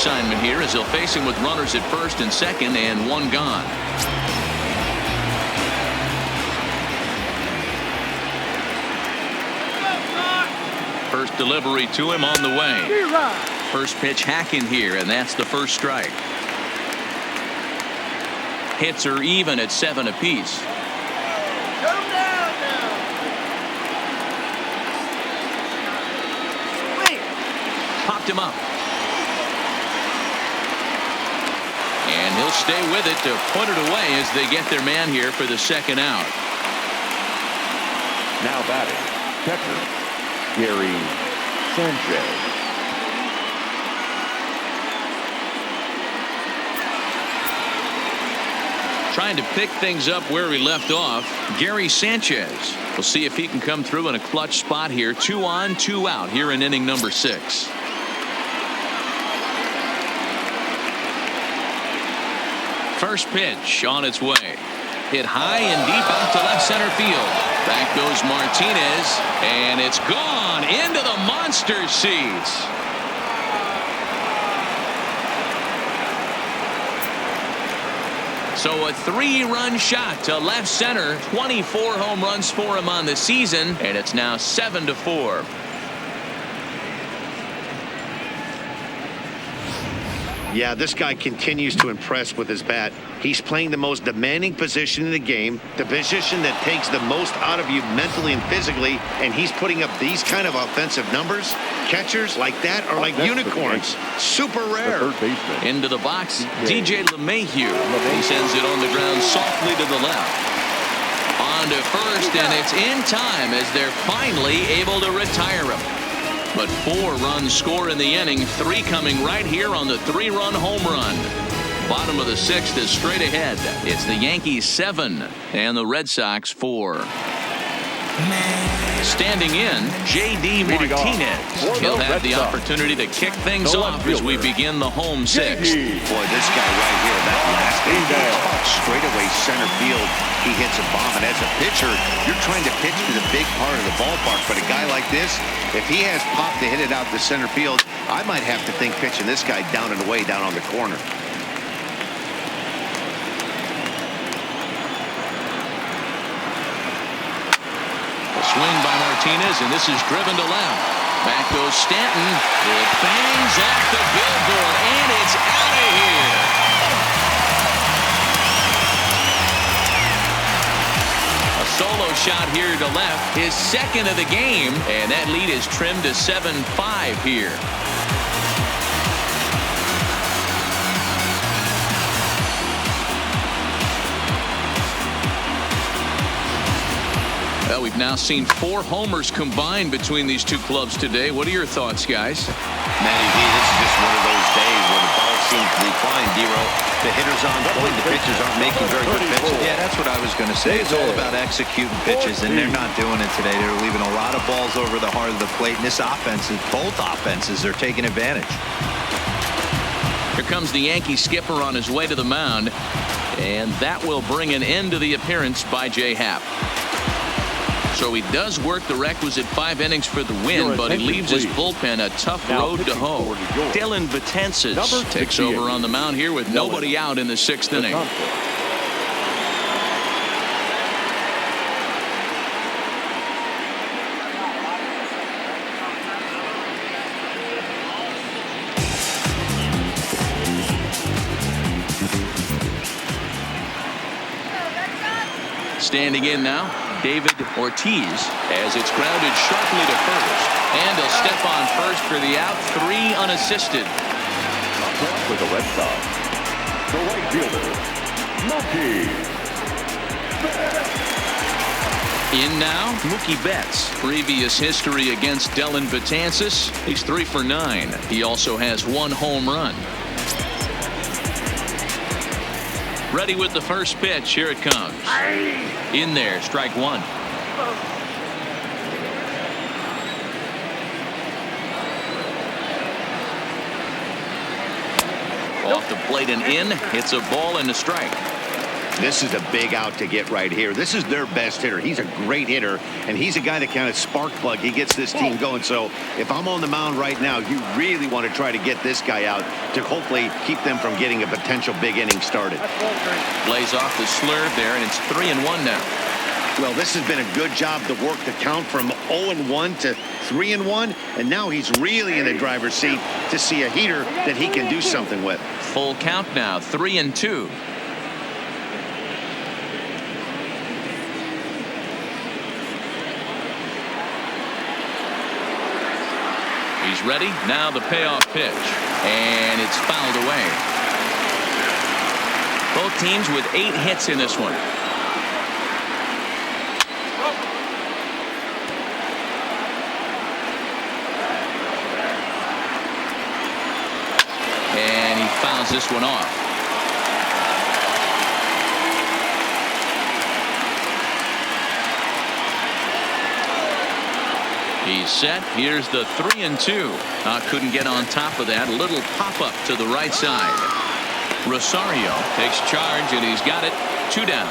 assignment here as he'll face him with runners at first and second and one gone. First delivery to him on the way. First pitch hacking here, and that's the first strike. Hits are even at 7 apiece. Popped him up. And he'll stay with it to put it away as they get their man here for the second out. Now batting, catcher Gary Sanchez. Trying to pick things up where he left off, Gary Sanchez. We'll see if he can come through in a clutch spot here. 2 on, 2 out here in inning number 6. First pitch on its way. Hit high and deep out to left center field. Back goes Martinez, and it's gone into the monster seats. So a 3-run shot to left center. 24 home runs for him on the season, and it's now 7-4. Yeah, this guy continues to impress with his bat. He's playing the most demanding position in the game, the position that takes the most out of you mentally and physically, and he's putting up these kind of offensive numbers. Catchers like that are like unicorns. Super rare. Into the box, DJ LeMahieu. He sends it on the ground softly to the left. On to first, and it's in time as they're finally able to retire him. But 4 runs score in the inning, 3 coming right here on the 3-run home run. Bottom of the 6th is straight ahead. It's the Yankees 7 and the Red Sox 4. Standing in, J.D. Martinez. He'll have the opportunity to kick things off as we begin the home 6th. Boy, this guy right here, that last inning, straightaway center field, he hits a bomb. And as a pitcher, you're trying to pitch to the big part of the ballpark. But a guy like this, if he has pop to hit it out to center field, I might have to think pitching this guy down and away down on the corner. Swing by Martinez, and this is driven to left. Back goes Stanton. It bangs off the billboard, and it's out of here. A solo shot here to left, his second of the game, and that lead is trimmed to 7-5 here. Well, we've now seen 4 homers combined between these two clubs today. What are your thoughts, guys? Matty V, this is just one of those days where the ball seems to be flying, D-Row. The hitter's on point, the pitchers aren't making very good pitches. Yeah, that's what I was going to say. It's all about executing pitches, and they're not doing it today. They're leaving a lot of balls over the heart of the plate, and this offense, both offenses are taking advantage. Here comes the Yankee skipper on his way to the mound, and that will bring an end to the appearance by Jay Happ. So he does work the requisite 5 innings for the win, but he leaves his bullpen a tough road to hoe. Dellin Betances takes over on the mound here with nobody out in the 6th inning. Standing in now, David Ortiz, as it's grounded sharply to first. And he'll step on first for the out, 3 unassisted. For the Red Sox, the right fielder, Mookie Betts. In now, Mookie Betts. Previous history against Dellin Betances. He's 3 for 9. He also has 1 home run. Ready with the first pitch. Here it comes. In there, strike 1. Off the plate and in. It's a ball and a strike. This is a big out to get right here. This is their best hitter. He's a great hitter, and he's a guy that kind of spark plug. He gets this team going. So if I'm on the mound right now, you really want to try to get this guy out to hopefully keep them from getting a potential big inning started. Lays off the slurve there, and it's 3-1 now. Well, this has been a good job to work the count from 0-1 to 3-1, and now he's really in the driver's seat to see a heater that he can do something with. Full count now, 3-2. He's ready. Now the payoff pitch. And it's fouled away. Both teams with 8 hits in this one. And he fouls this one off. He's set. Here's the 3-2. Couldn't get on top of that. A little pop-up to the right side. Rosario takes charge, and he's got it. 2 down.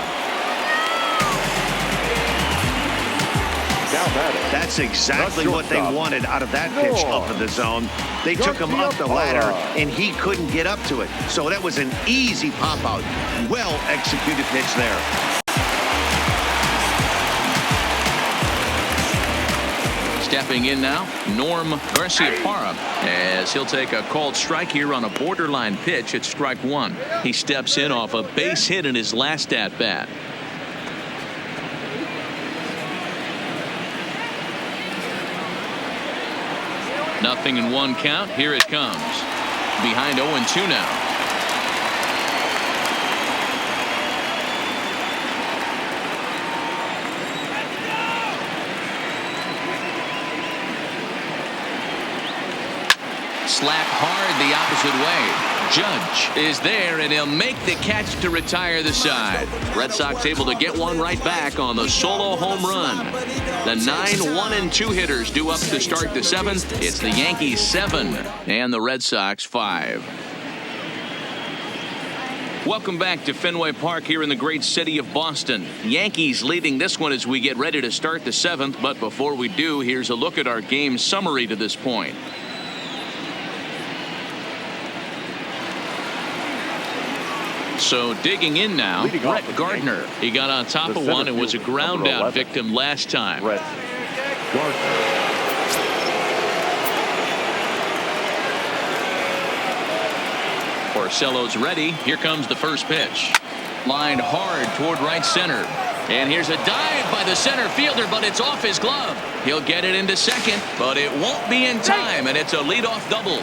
That's exactly what they wanted out of that pitch up in the zone. They took him up the ladder, and he couldn't get up to it. So that was an easy pop-out. Well-executed pitch there. Stepping in now, Norm Garciaparra, as he'll take a called strike here on a borderline pitch at strike 1. He steps in off a base hit in his last at-bat. Nothing in 1 count. Here it comes. Behind 0-2 now. Slap hard the opposite way. Judge is there, and he'll make the catch to retire the side. Red Sox able to get one right back on the solo home run. The 9-1-2 hitters due up to start the 7th. It's the Yankees 7 and the Red Sox 5. Welcome back to Fenway Park here in the great city of Boston. Yankees leading this one as we get ready to start the 7th. But before we do, here's a look at our game summary to this point. So digging in now, Brett Gardner. He got on top of one and was a ground out victim last time. Brett Gardner. Porcello's ready. Here comes the first pitch. Lined hard toward right center. And here's a dive by the center fielder, but it's off his glove. He'll get it into second, but it won't be in time, and it's a leadoff double.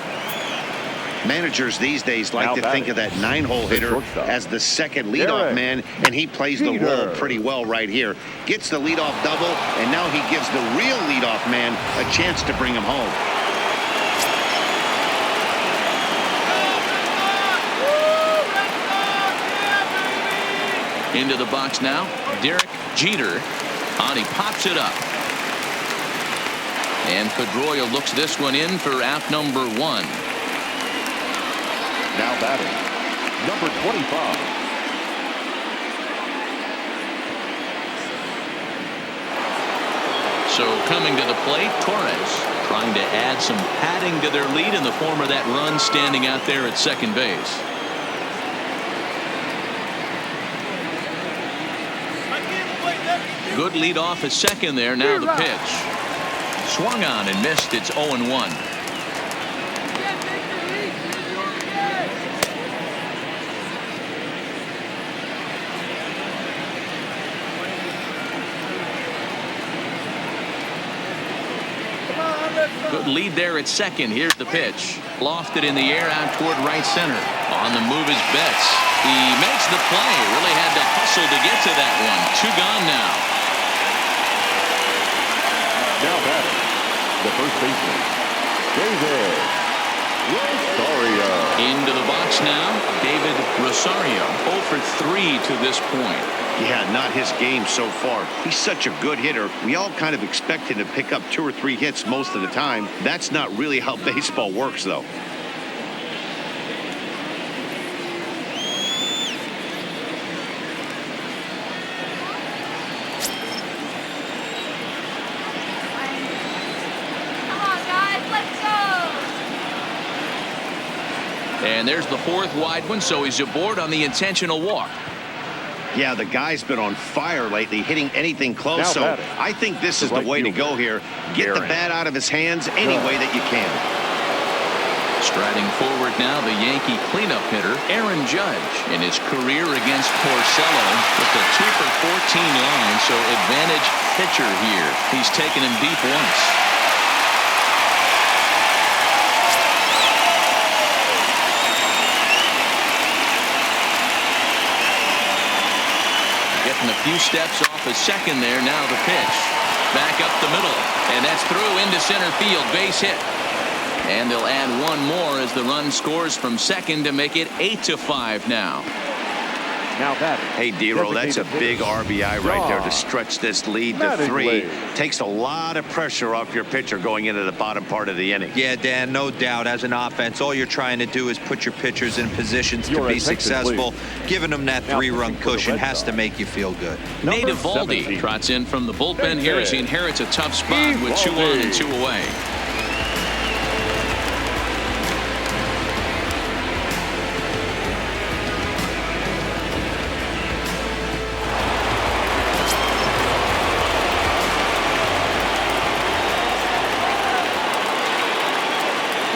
Managers these days like to think of that 9-hole hitter as the second leadoff man, and he plays the role pretty well right here. Gets the leadoff double, and now he gives the real leadoff man a chance to bring him home. Into the box now, Derek Jeter. And he pops it up. And Pedroia looks this one in for out number 1. Now batting, number 25. So coming to the plate, Torres trying to add some padding to their lead in the form of that run standing out there at second base. Good lead off at second there. Now the pitch. Swung on and missed. It's 0-1. Good lead there at second. Here's the pitch. Lofted in the air out toward right center. On the move is Betts. He makes the play. Really had to hustle to get to that one. 2 gone now. Now batting, the first baseman, David Rosario. Into the box now, David Rosario. 0 for 3 to this point. Yeah, not his game so far. He's such a good hitter. We all kind of expect him to pick up 2 or 3 hits most of the time. That's not really how baseball works, though. And there's the fourth wide one, so he's aboard on the intentional walk. Yeah, the guy's been on fire lately, hitting anything close. So I think this is the way to go here. Get the bat out of his hands any way that you can. Striding forward now, the Yankee cleanup hitter, Aaron Judge, in his career against Porcello, with a 2 for 14 line, so advantage pitcher here. He's taken him deep once. Getting a few steps off a second there. Now the pitch. Back up the middle. And that's through into center field. Base hit. And they'll add one more as the run scores from second to make it 8-5 now. Now that. Hey, D-Roll, that's a big RBI right there to stretch this lead to 3. Takes a lot of pressure off your pitcher going into the bottom part of the inning. Yeah, Dan, no doubt. As an offense, all you're trying to do is put your pitchers in positions to be successful. Giving them that 3-run cushion has to make you feel good. Nate Eovaldi trots in from the bullpen here as he inherits a tough spot with 2 on and 2 away.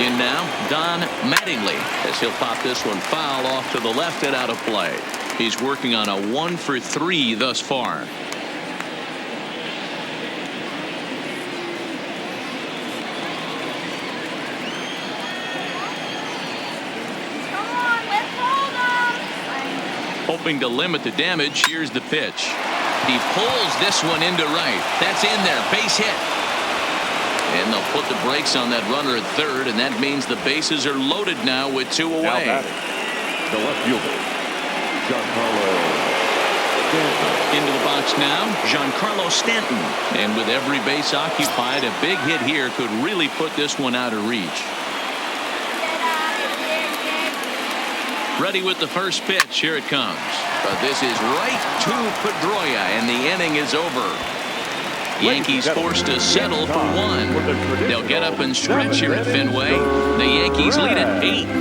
In now, Don Mattingly, as he'll pop this one foul off to the left and out of play. He's working on a 1 for 3 thus far. Hoping to limit the damage. Here's the pitch. He pulls this one into right. That's in there. Base hit. And they'll put the brakes on that runner at third, and that means the bases are loaded now with 2 away. Now the left fielder, Giancarlo Stanton. Into the box now, Giancarlo Stanton. And with every base occupied, a big hit here could really put this one out of reach. Ready with the first pitch. Here it comes. But this is right to Pedroia, and the inning is over. Yankees forced to settle for 1. They'll get up and stretch here at Fenway. The Yankees lead it 8-5.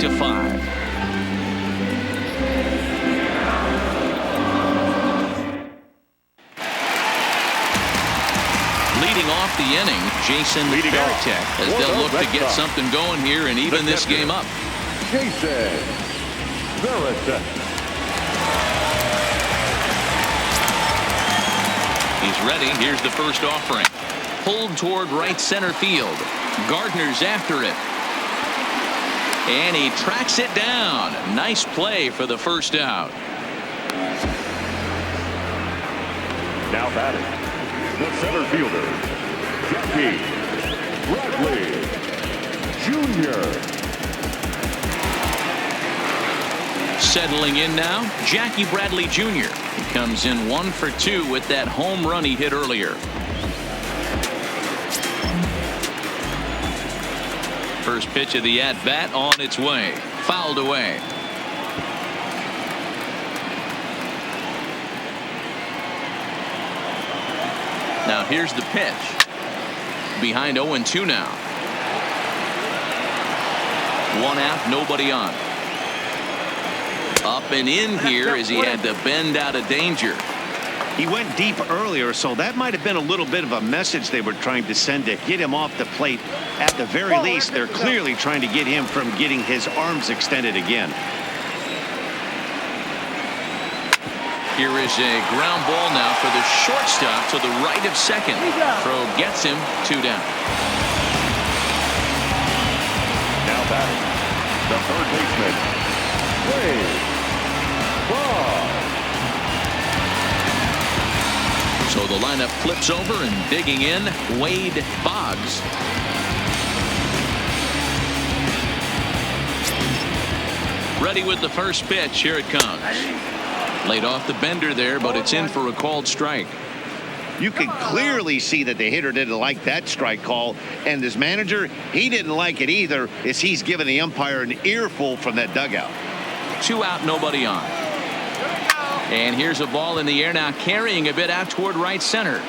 Leading off the inning, Jason Varitek, as they'll look to get something going here and even this game up. Jason Varitek. He's ready. Here's the first offering. Pulled toward right center field. Gardner's after it. And he tracks it down. Nice play for the first out. Now batting, the center fielder, Jackie Bradley Jr. Settling in now, Jackie Bradley Jr. He comes in 1 for 2 with that home run he hit earlier. First pitch of the at-bat on its way. Fouled away. Now here's the pitch. Behind 0-2 now. 1 out, nobody on. Up and in here as he had to bend out of danger. He went deep earlier, so that might have been a little bit of a message they were trying to send to get him off the plate. At the very least, they're clearly trying to get him from getting his arms extended again. Here is a ground ball now for the shortstop to the right of second. Throw gets him 2 down. Now batting, the third baseman, Wade Boggs. So the lineup flips over and digging in, Wade Boggs. Ready with the first pitch. Here it comes. Laid off the bender there, but it's in for a called strike. You can clearly see that the hitter didn't like that strike call, and his manager, he didn't like it either, as he's giving the umpire an earful from that dugout. 2 out, nobody on. And here's a ball in the air now, carrying a bit out toward right center.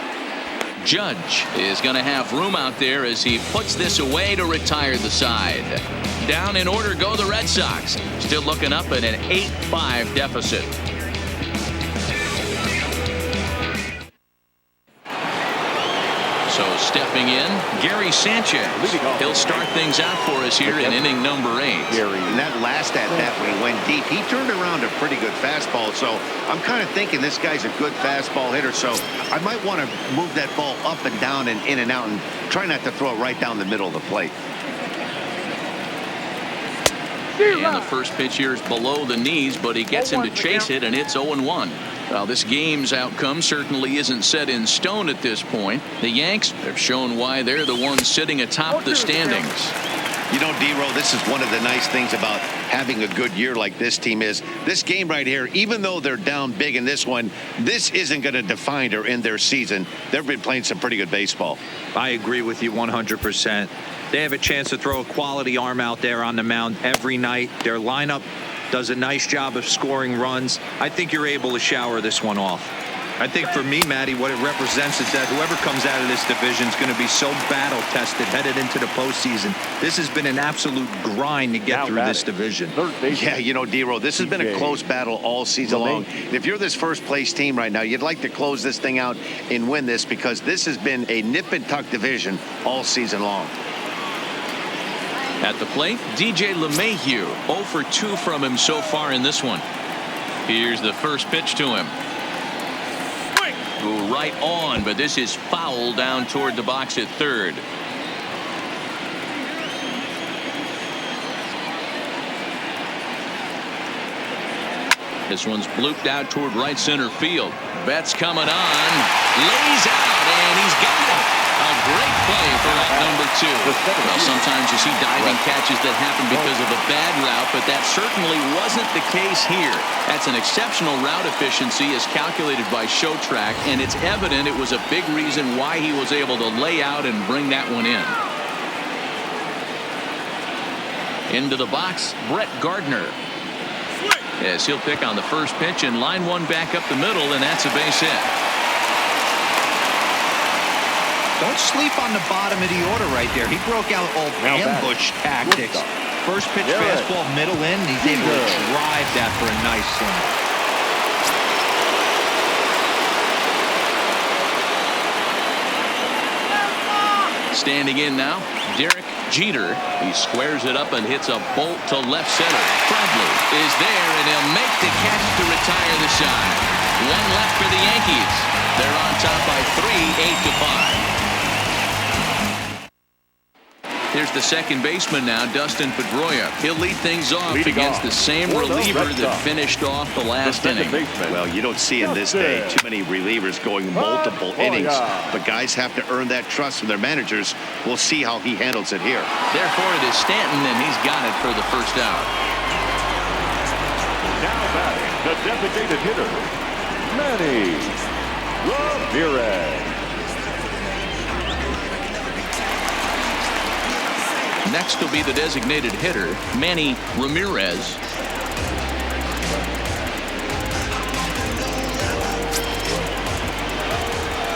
Judge is going to have room out there as he puts this away to retire the side. Down in order go the Red Sox. Still looking up at an 8-5 deficit. So stepping in, Gary Sanchez. He'll start things out for us here in inning number 8. And that last at bat when he went deep, he turned around a pretty good fastball. So I'm kind of thinking this guy's a good fastball hitter. So I might want to move that ball up and down and in and out and try not to throw it right down the middle of the plate. And the first pitch here is below the knees, but he gets him to chase it, and it's 0-1. Well, this game's outcome certainly isn't set in stone at this point. The Yanks have shown why they're the ones sitting atop the standings. You know, D-Row, this is one of the nice things about having a good year like this team is. This game right here, even though they're down big in this one, this isn't going to define or end their season. They've been playing some pretty good baseball. I agree with you 100%. They have a chance to throw a quality arm out there on the mound every night. Their lineup does a nice job of scoring runs. I think you're able to shower this one off. I think for me, Matty, what it represents is that whoever comes out of this division is going to be so battle-tested headed into the postseason. This has been an absolute grind to get through this division. Yeah, you know, D-Row, this has been a close battle all season long. If you're this first-place team right now, you'd like to close this thing out and win this because this has been a nip-and-tuck division all season long. At the plate, DJ LeMahieu, 0 for 2 from him so far in this one. Here's the first pitch to him. Go right on, but this is foul down toward the box at third. This one's blooped out toward right center field. Betts coming on, lays out, and he's got it. A great play for out number 2. Well, sometimes you see diving catches that happen because of a bad route, but that certainly wasn't the case here. That's an exceptional route efficiency as calculated by ShowTrack, and it's evident it was a big reason why he was able to lay out and bring that one in. Into the box, Brett Gardner. Yes, he'll pick on the first pitch and line one back up the middle, and that's a base hit. Don't sleep on the bottom of the order right there. He broke out old ambush tactics. First pitch fastball, middle in. He's able to drive that for a nice single. Standing in now, Derek Jeter. He squares it up and hits a bolt to left center. Bradley is there, and he'll make the catch to retire the side. One left for the Yankees. They're on top by 3, 8-5. Here's the second baseman now, Dustin Pedroia. He'll lead things off against the same reliever that finished off the last inning. Well, you don't see in this day too many relievers going multiple innings, but guys have to earn that trust from their managers. We'll see how he handles it here. Therefore, it is Stanton, and he's got it for the first out. Now batting, the designated hitter, Manny Ramirez. Next will be the designated hitter, Manny Ramirez.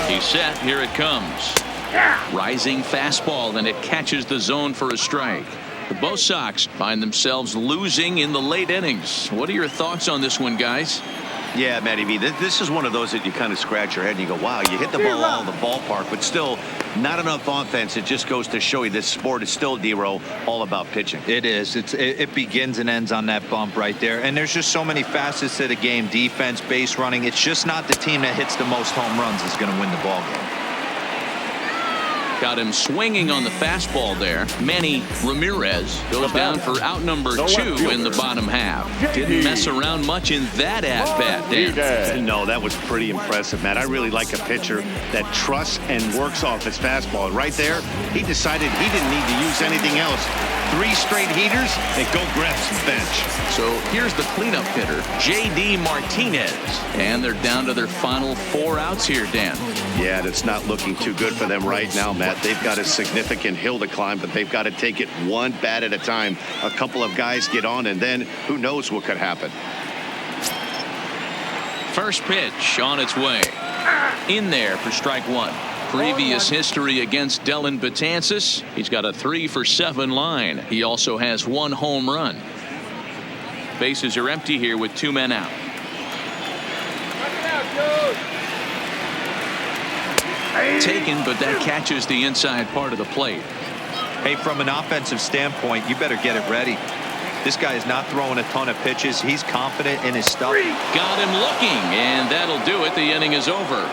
He's set. Here it comes. Rising fastball, and it catches the zone for a strike. The Bo Sox find themselves losing in the late innings. What are your thoughts on this one, guys? Yeah, Matty V, this is one of those that you kind of scratch your head and you go, wow, you hit the ball all in the ballpark, but still not enough offense. It just goes to show you this sport is still, D-Row, all about pitching. It is. It begins and ends on that bump right there. And there's just so many facets to the game. Defense, base running. It's just not the team that hits the most home runs is going to win the ball game. Got him swinging on the fastball there. Manny Ramirez goes down for out number 2 in the bottom half. Didn't mess around much in that at-bat, Dan. No, that was pretty impressive, Matt. I really like a pitcher that trusts and works off his fastball. Right there, he decided he didn't need to use anything else. 3 straight heaters and go grab some bench. So here's the cleanup hitter, J.D. Martinez. And they're down to their final 4 outs here, Dan. Yeah, that's not looking too good for them right now, Matt. They've got a significant hill to climb, but they've got to take it one bat at a time. A couple of guys get on, and then who knows what could happen. First pitch on its way. In there for strike 1. previous history against Dellin Betances. He's got a 3-for-7 line. He also has 1 home run. Bases are empty here with 2 men out. Taken, but that catches the inside part of the plate. Hey, from an offensive standpoint, you better get it ready. This guy is not throwing a ton of pitches. He's confident in his stuff. Got him looking, and that'll do it. The inning is over.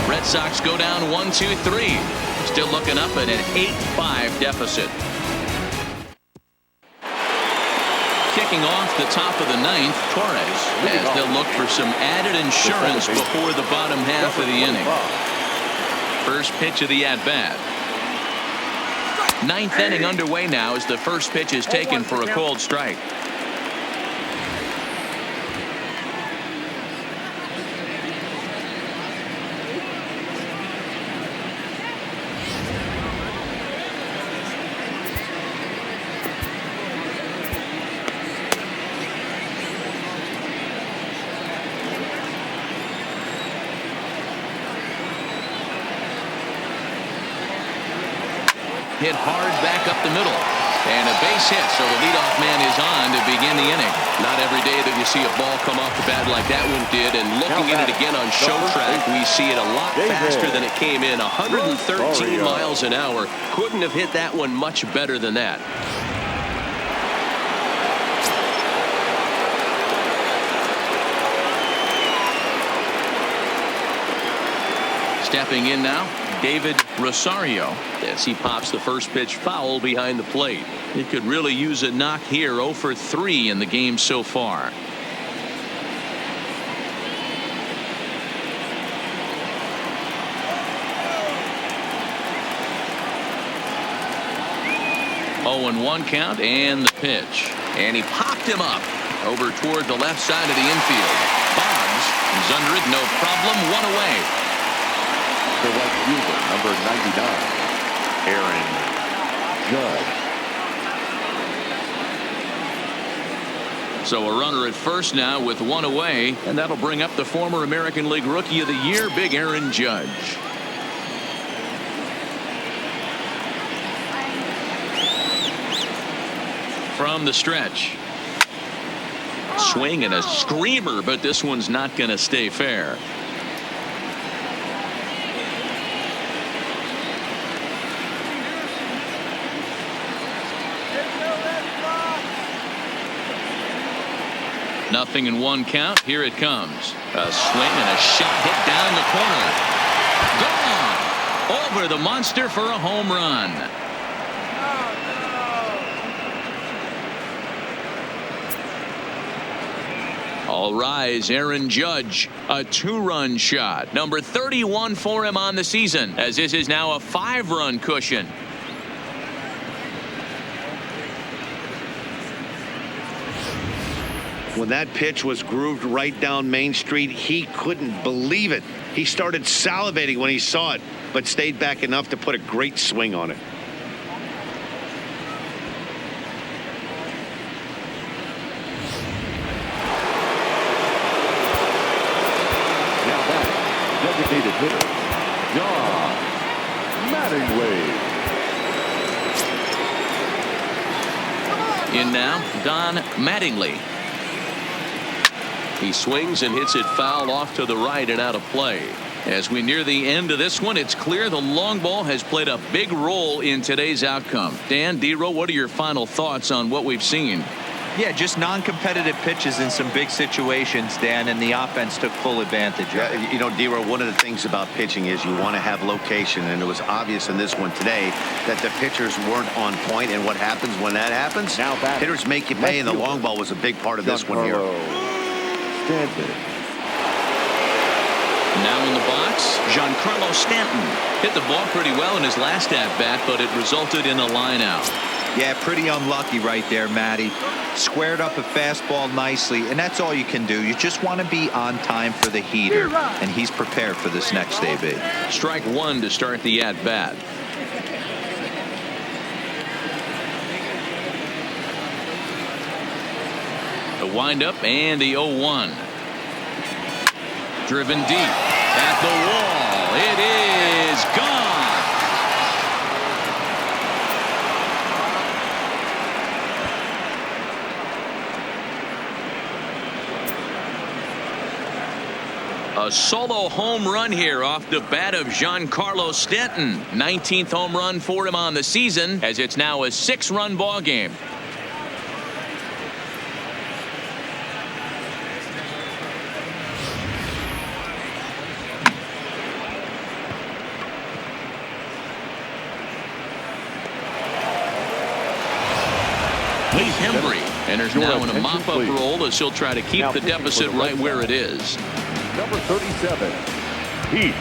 Red Sox go down 1-2-3. Still looking up at an 8-5 deficit. Kicking off the top of the 9th, Torres, as they'll look for some added insurance before the bottom half of the inning. First pitch of the at-bat. 9th inning underway now as the first pitch is taken for a cold strike. Hit hard back up the middle. And a base hit, so the leadoff man is on to begin the inning. Not every day that you see a ball come off the bat like that one did. And looking at it again on show track, we see it a lot faster than it came in. 113 miles an hour. Couldn't have hit that one much better than that. Stepping in now, David Rosario, as he pops the first pitch foul behind the plate. It could really use a knock here. 0 for 3 in the game so far. Oh, and 1 count, and the pitch. And he popped him up over toward the left side of the infield. Boggs is under it, no problem, 1 away. The right fielder, number 99, Aaron Judge. So a runner at first now with 1 away, and that'll bring up the former American League Rookie of the Year, Big Aaron Judge. From the stretch. Swing and a screamer, but this one's not going to stay fair. Nothing in 1 count. Here it comes. A swing and a shot hit down the corner. Gone. Over the monster for a home run. All rise, Aaron Judge. A 2-run shot. Number 31 for him on the season, as this is now a 5-run cushion. When that pitch was grooved right down Main Street, he couldn't believe it. He started salivating when he saw it, but stayed back enough to put a great swing on it. Now back, designated hitter, John Mattingly. In now, Don Mattingly. He swings and hits it foul off to the right and out of play. As we near the end of this one, it's clear the long ball has played a big role in today's outcome. Dan, D-Row, what are your final thoughts on what we've seen? Yeah, just non-competitive pitches in some big situations, Dan, and the offense took full advantage of it. You know, D-Row, one of the things about pitching is you want to have location, and it was obvious in this one today that the pitchers weren't on point, and what happens when that happens? Now back, hitters make you pay, and the long ball was a big part of this one here. Stanton. Now in the box, Giancarlo Stanton hit the ball pretty well in his last at-bat, but it resulted in a line out. Yeah, pretty unlucky right there, Matty. Squared up a fastball nicely, and that's all you can do. You just want to be on time for the heater, and he's prepared for this next AB. Strike 1 to start the at-bat. The windup and the 0-1. Driven deep at the wall. It is gone. A solo home run here off the bat of Giancarlo Stanton. 19th home run for him on the season, as it's now a 6-run ball game. Hembry enters now in a mop-up role as he'll try to keep the deficit right where it is. Number 37, Heath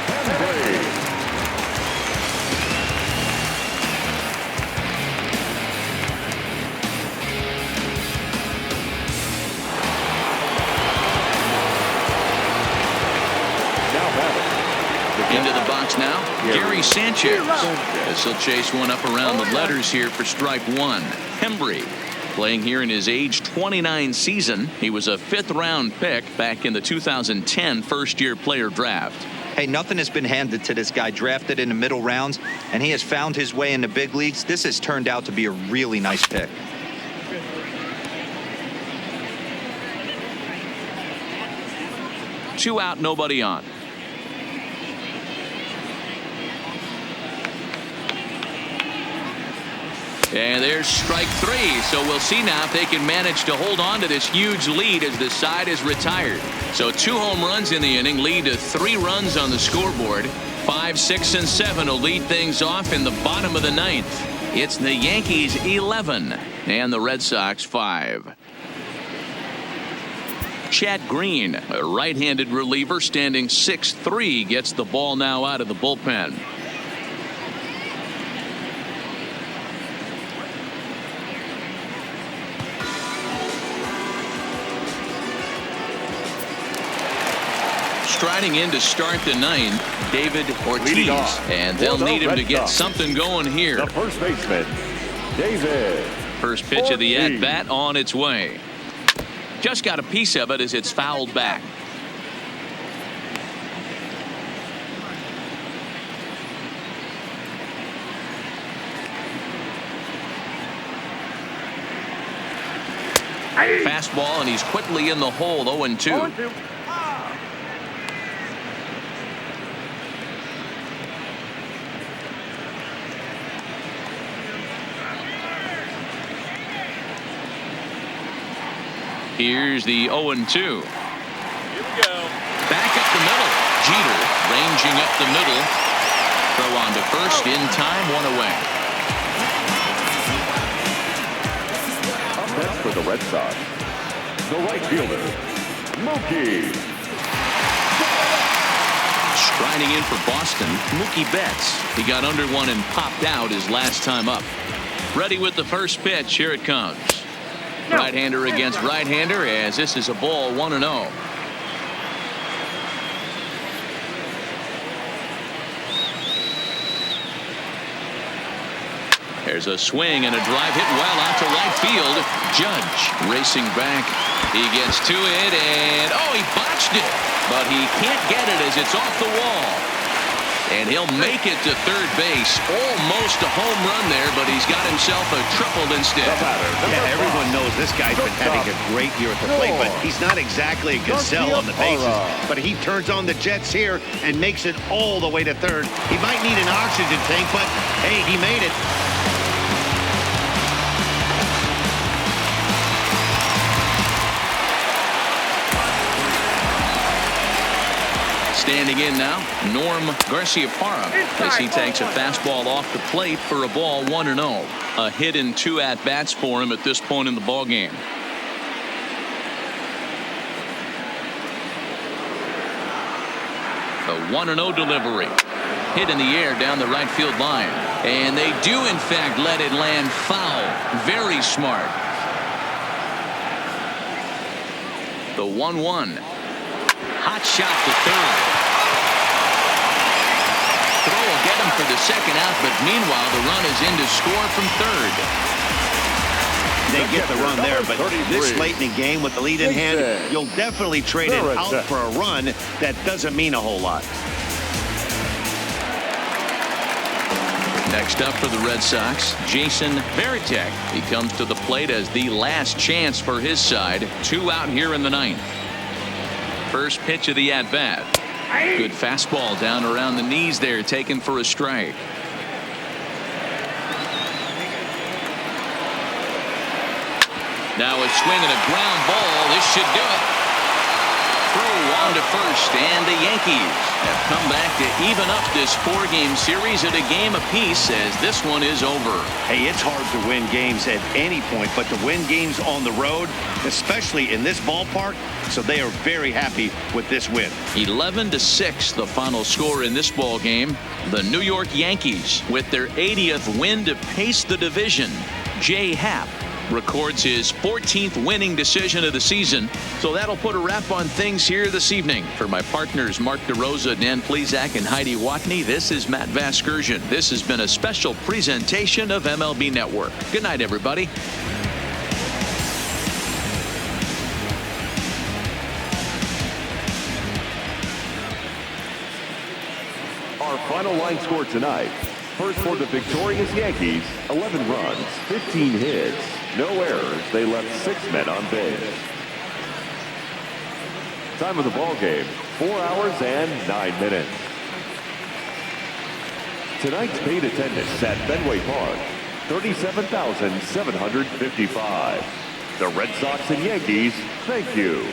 Hembry. Into the box now, Gary Sanchez. As he'll chase one up around the letters here for strike one. Hembry playing here in his age 29 season. He was a 5th-round pick back in the 2010 first-year player draft. Hey, nothing has been handed to this guy. Drafted in the middle rounds, and he has found his way in the big leagues. This has turned out to be a really nice pick. Two out, nobody on. And there's strike three. So we'll see now if they can manage to hold on to this huge lead as the side is retired. So 2 home runs in the inning lead to 3 runs on the scoreboard. 5, 6, and 7 will lead things off in the bottom of the 9th. It's the Yankees 11 and the Red Sox 5. Chad Green, a right-handed reliever standing 6'3", gets the ball now out of the bullpen. Striding in to start the 9th, David Ortiz, and they'll need him to get something going here. The first baseman, David. First pitch of the at-bat on its way. Just got a piece of it as it's fouled back. Fastball, and he's quickly in the hole. 0-2. Here's the 0-2. Here we go. Back up the middle. Jeter ranging up the middle. Throw on to first in time, 1 away. Up next for the Red Sox, the right fielder, Mookie. Striding in for Boston, Mookie Betts. He got under one and popped out his last time up. Ready with the first pitch. Here it comes. Right-hander against right-hander, as this is a ball 1-0. There's a swing and a drive hit well out to right field. Judge racing back. He gets to it, and he botched it. But he can't get it as it's off the wall. And he'll make it to third base. Almost a home run there, but he's got himself a triple instead. Yeah, everyone knows this guy's been having a great year at the plate, but he's not exactly a gazelle on the bases. But he turns on the Jets here and makes it all the way to third. He might need an oxygen tank, but hey, he made it. Standing in now, Norm Garciaparra, as he takes a fastball off the plate for a ball 1-0. A hit in 2 at-bats for him at this point in the ball game. The 1-0 delivery. Hit in the air down the right field line. And they do, in fact, let it land foul. Very smart. The 1-1. Hot shot to third. Throw will get him for the second out, but meanwhile the run is in to score from third. They get the run there, but this late in the game with the lead in hand, you'll definitely trade it out for a run that doesn't mean a whole lot. Next up for the Red Sox, Jason Varitek. He comes to the plate as the last chance for his side. 2 out here in the 9th. First pitch of the at-bat. Good fastball down around the knees there, taken for a strike. Now a swing and a ground ball. This should do it. Throw on to first, and the Yankees have come back to even up this 4-game series at a game apiece as this one is over. Hey, it's hard to win games at any point, but to win games on the road, especially in this ballpark, so they are very happy with this win. 11-6 the final score in this ball game. The New York Yankees with their 80th win to pace the division. Jay Happ records his 14th winning decision of the season. So that'll put a wrap on things here this evening. For my partners Mark DeRosa, Dan Plesac, and Heidi Watney, this is Matt Vasgersian. This has been a special presentation of MLB Network. Good night, everybody. Our final line score tonight. First for the victorious Yankees, 11 runs, 15 hits, no errors. They left 6 men on base. Time of the ball game, 4 hours and 9 minutes. Tonight's paid attendance at Fenway Park, 37,755. The Red Sox and Yankees, thank you.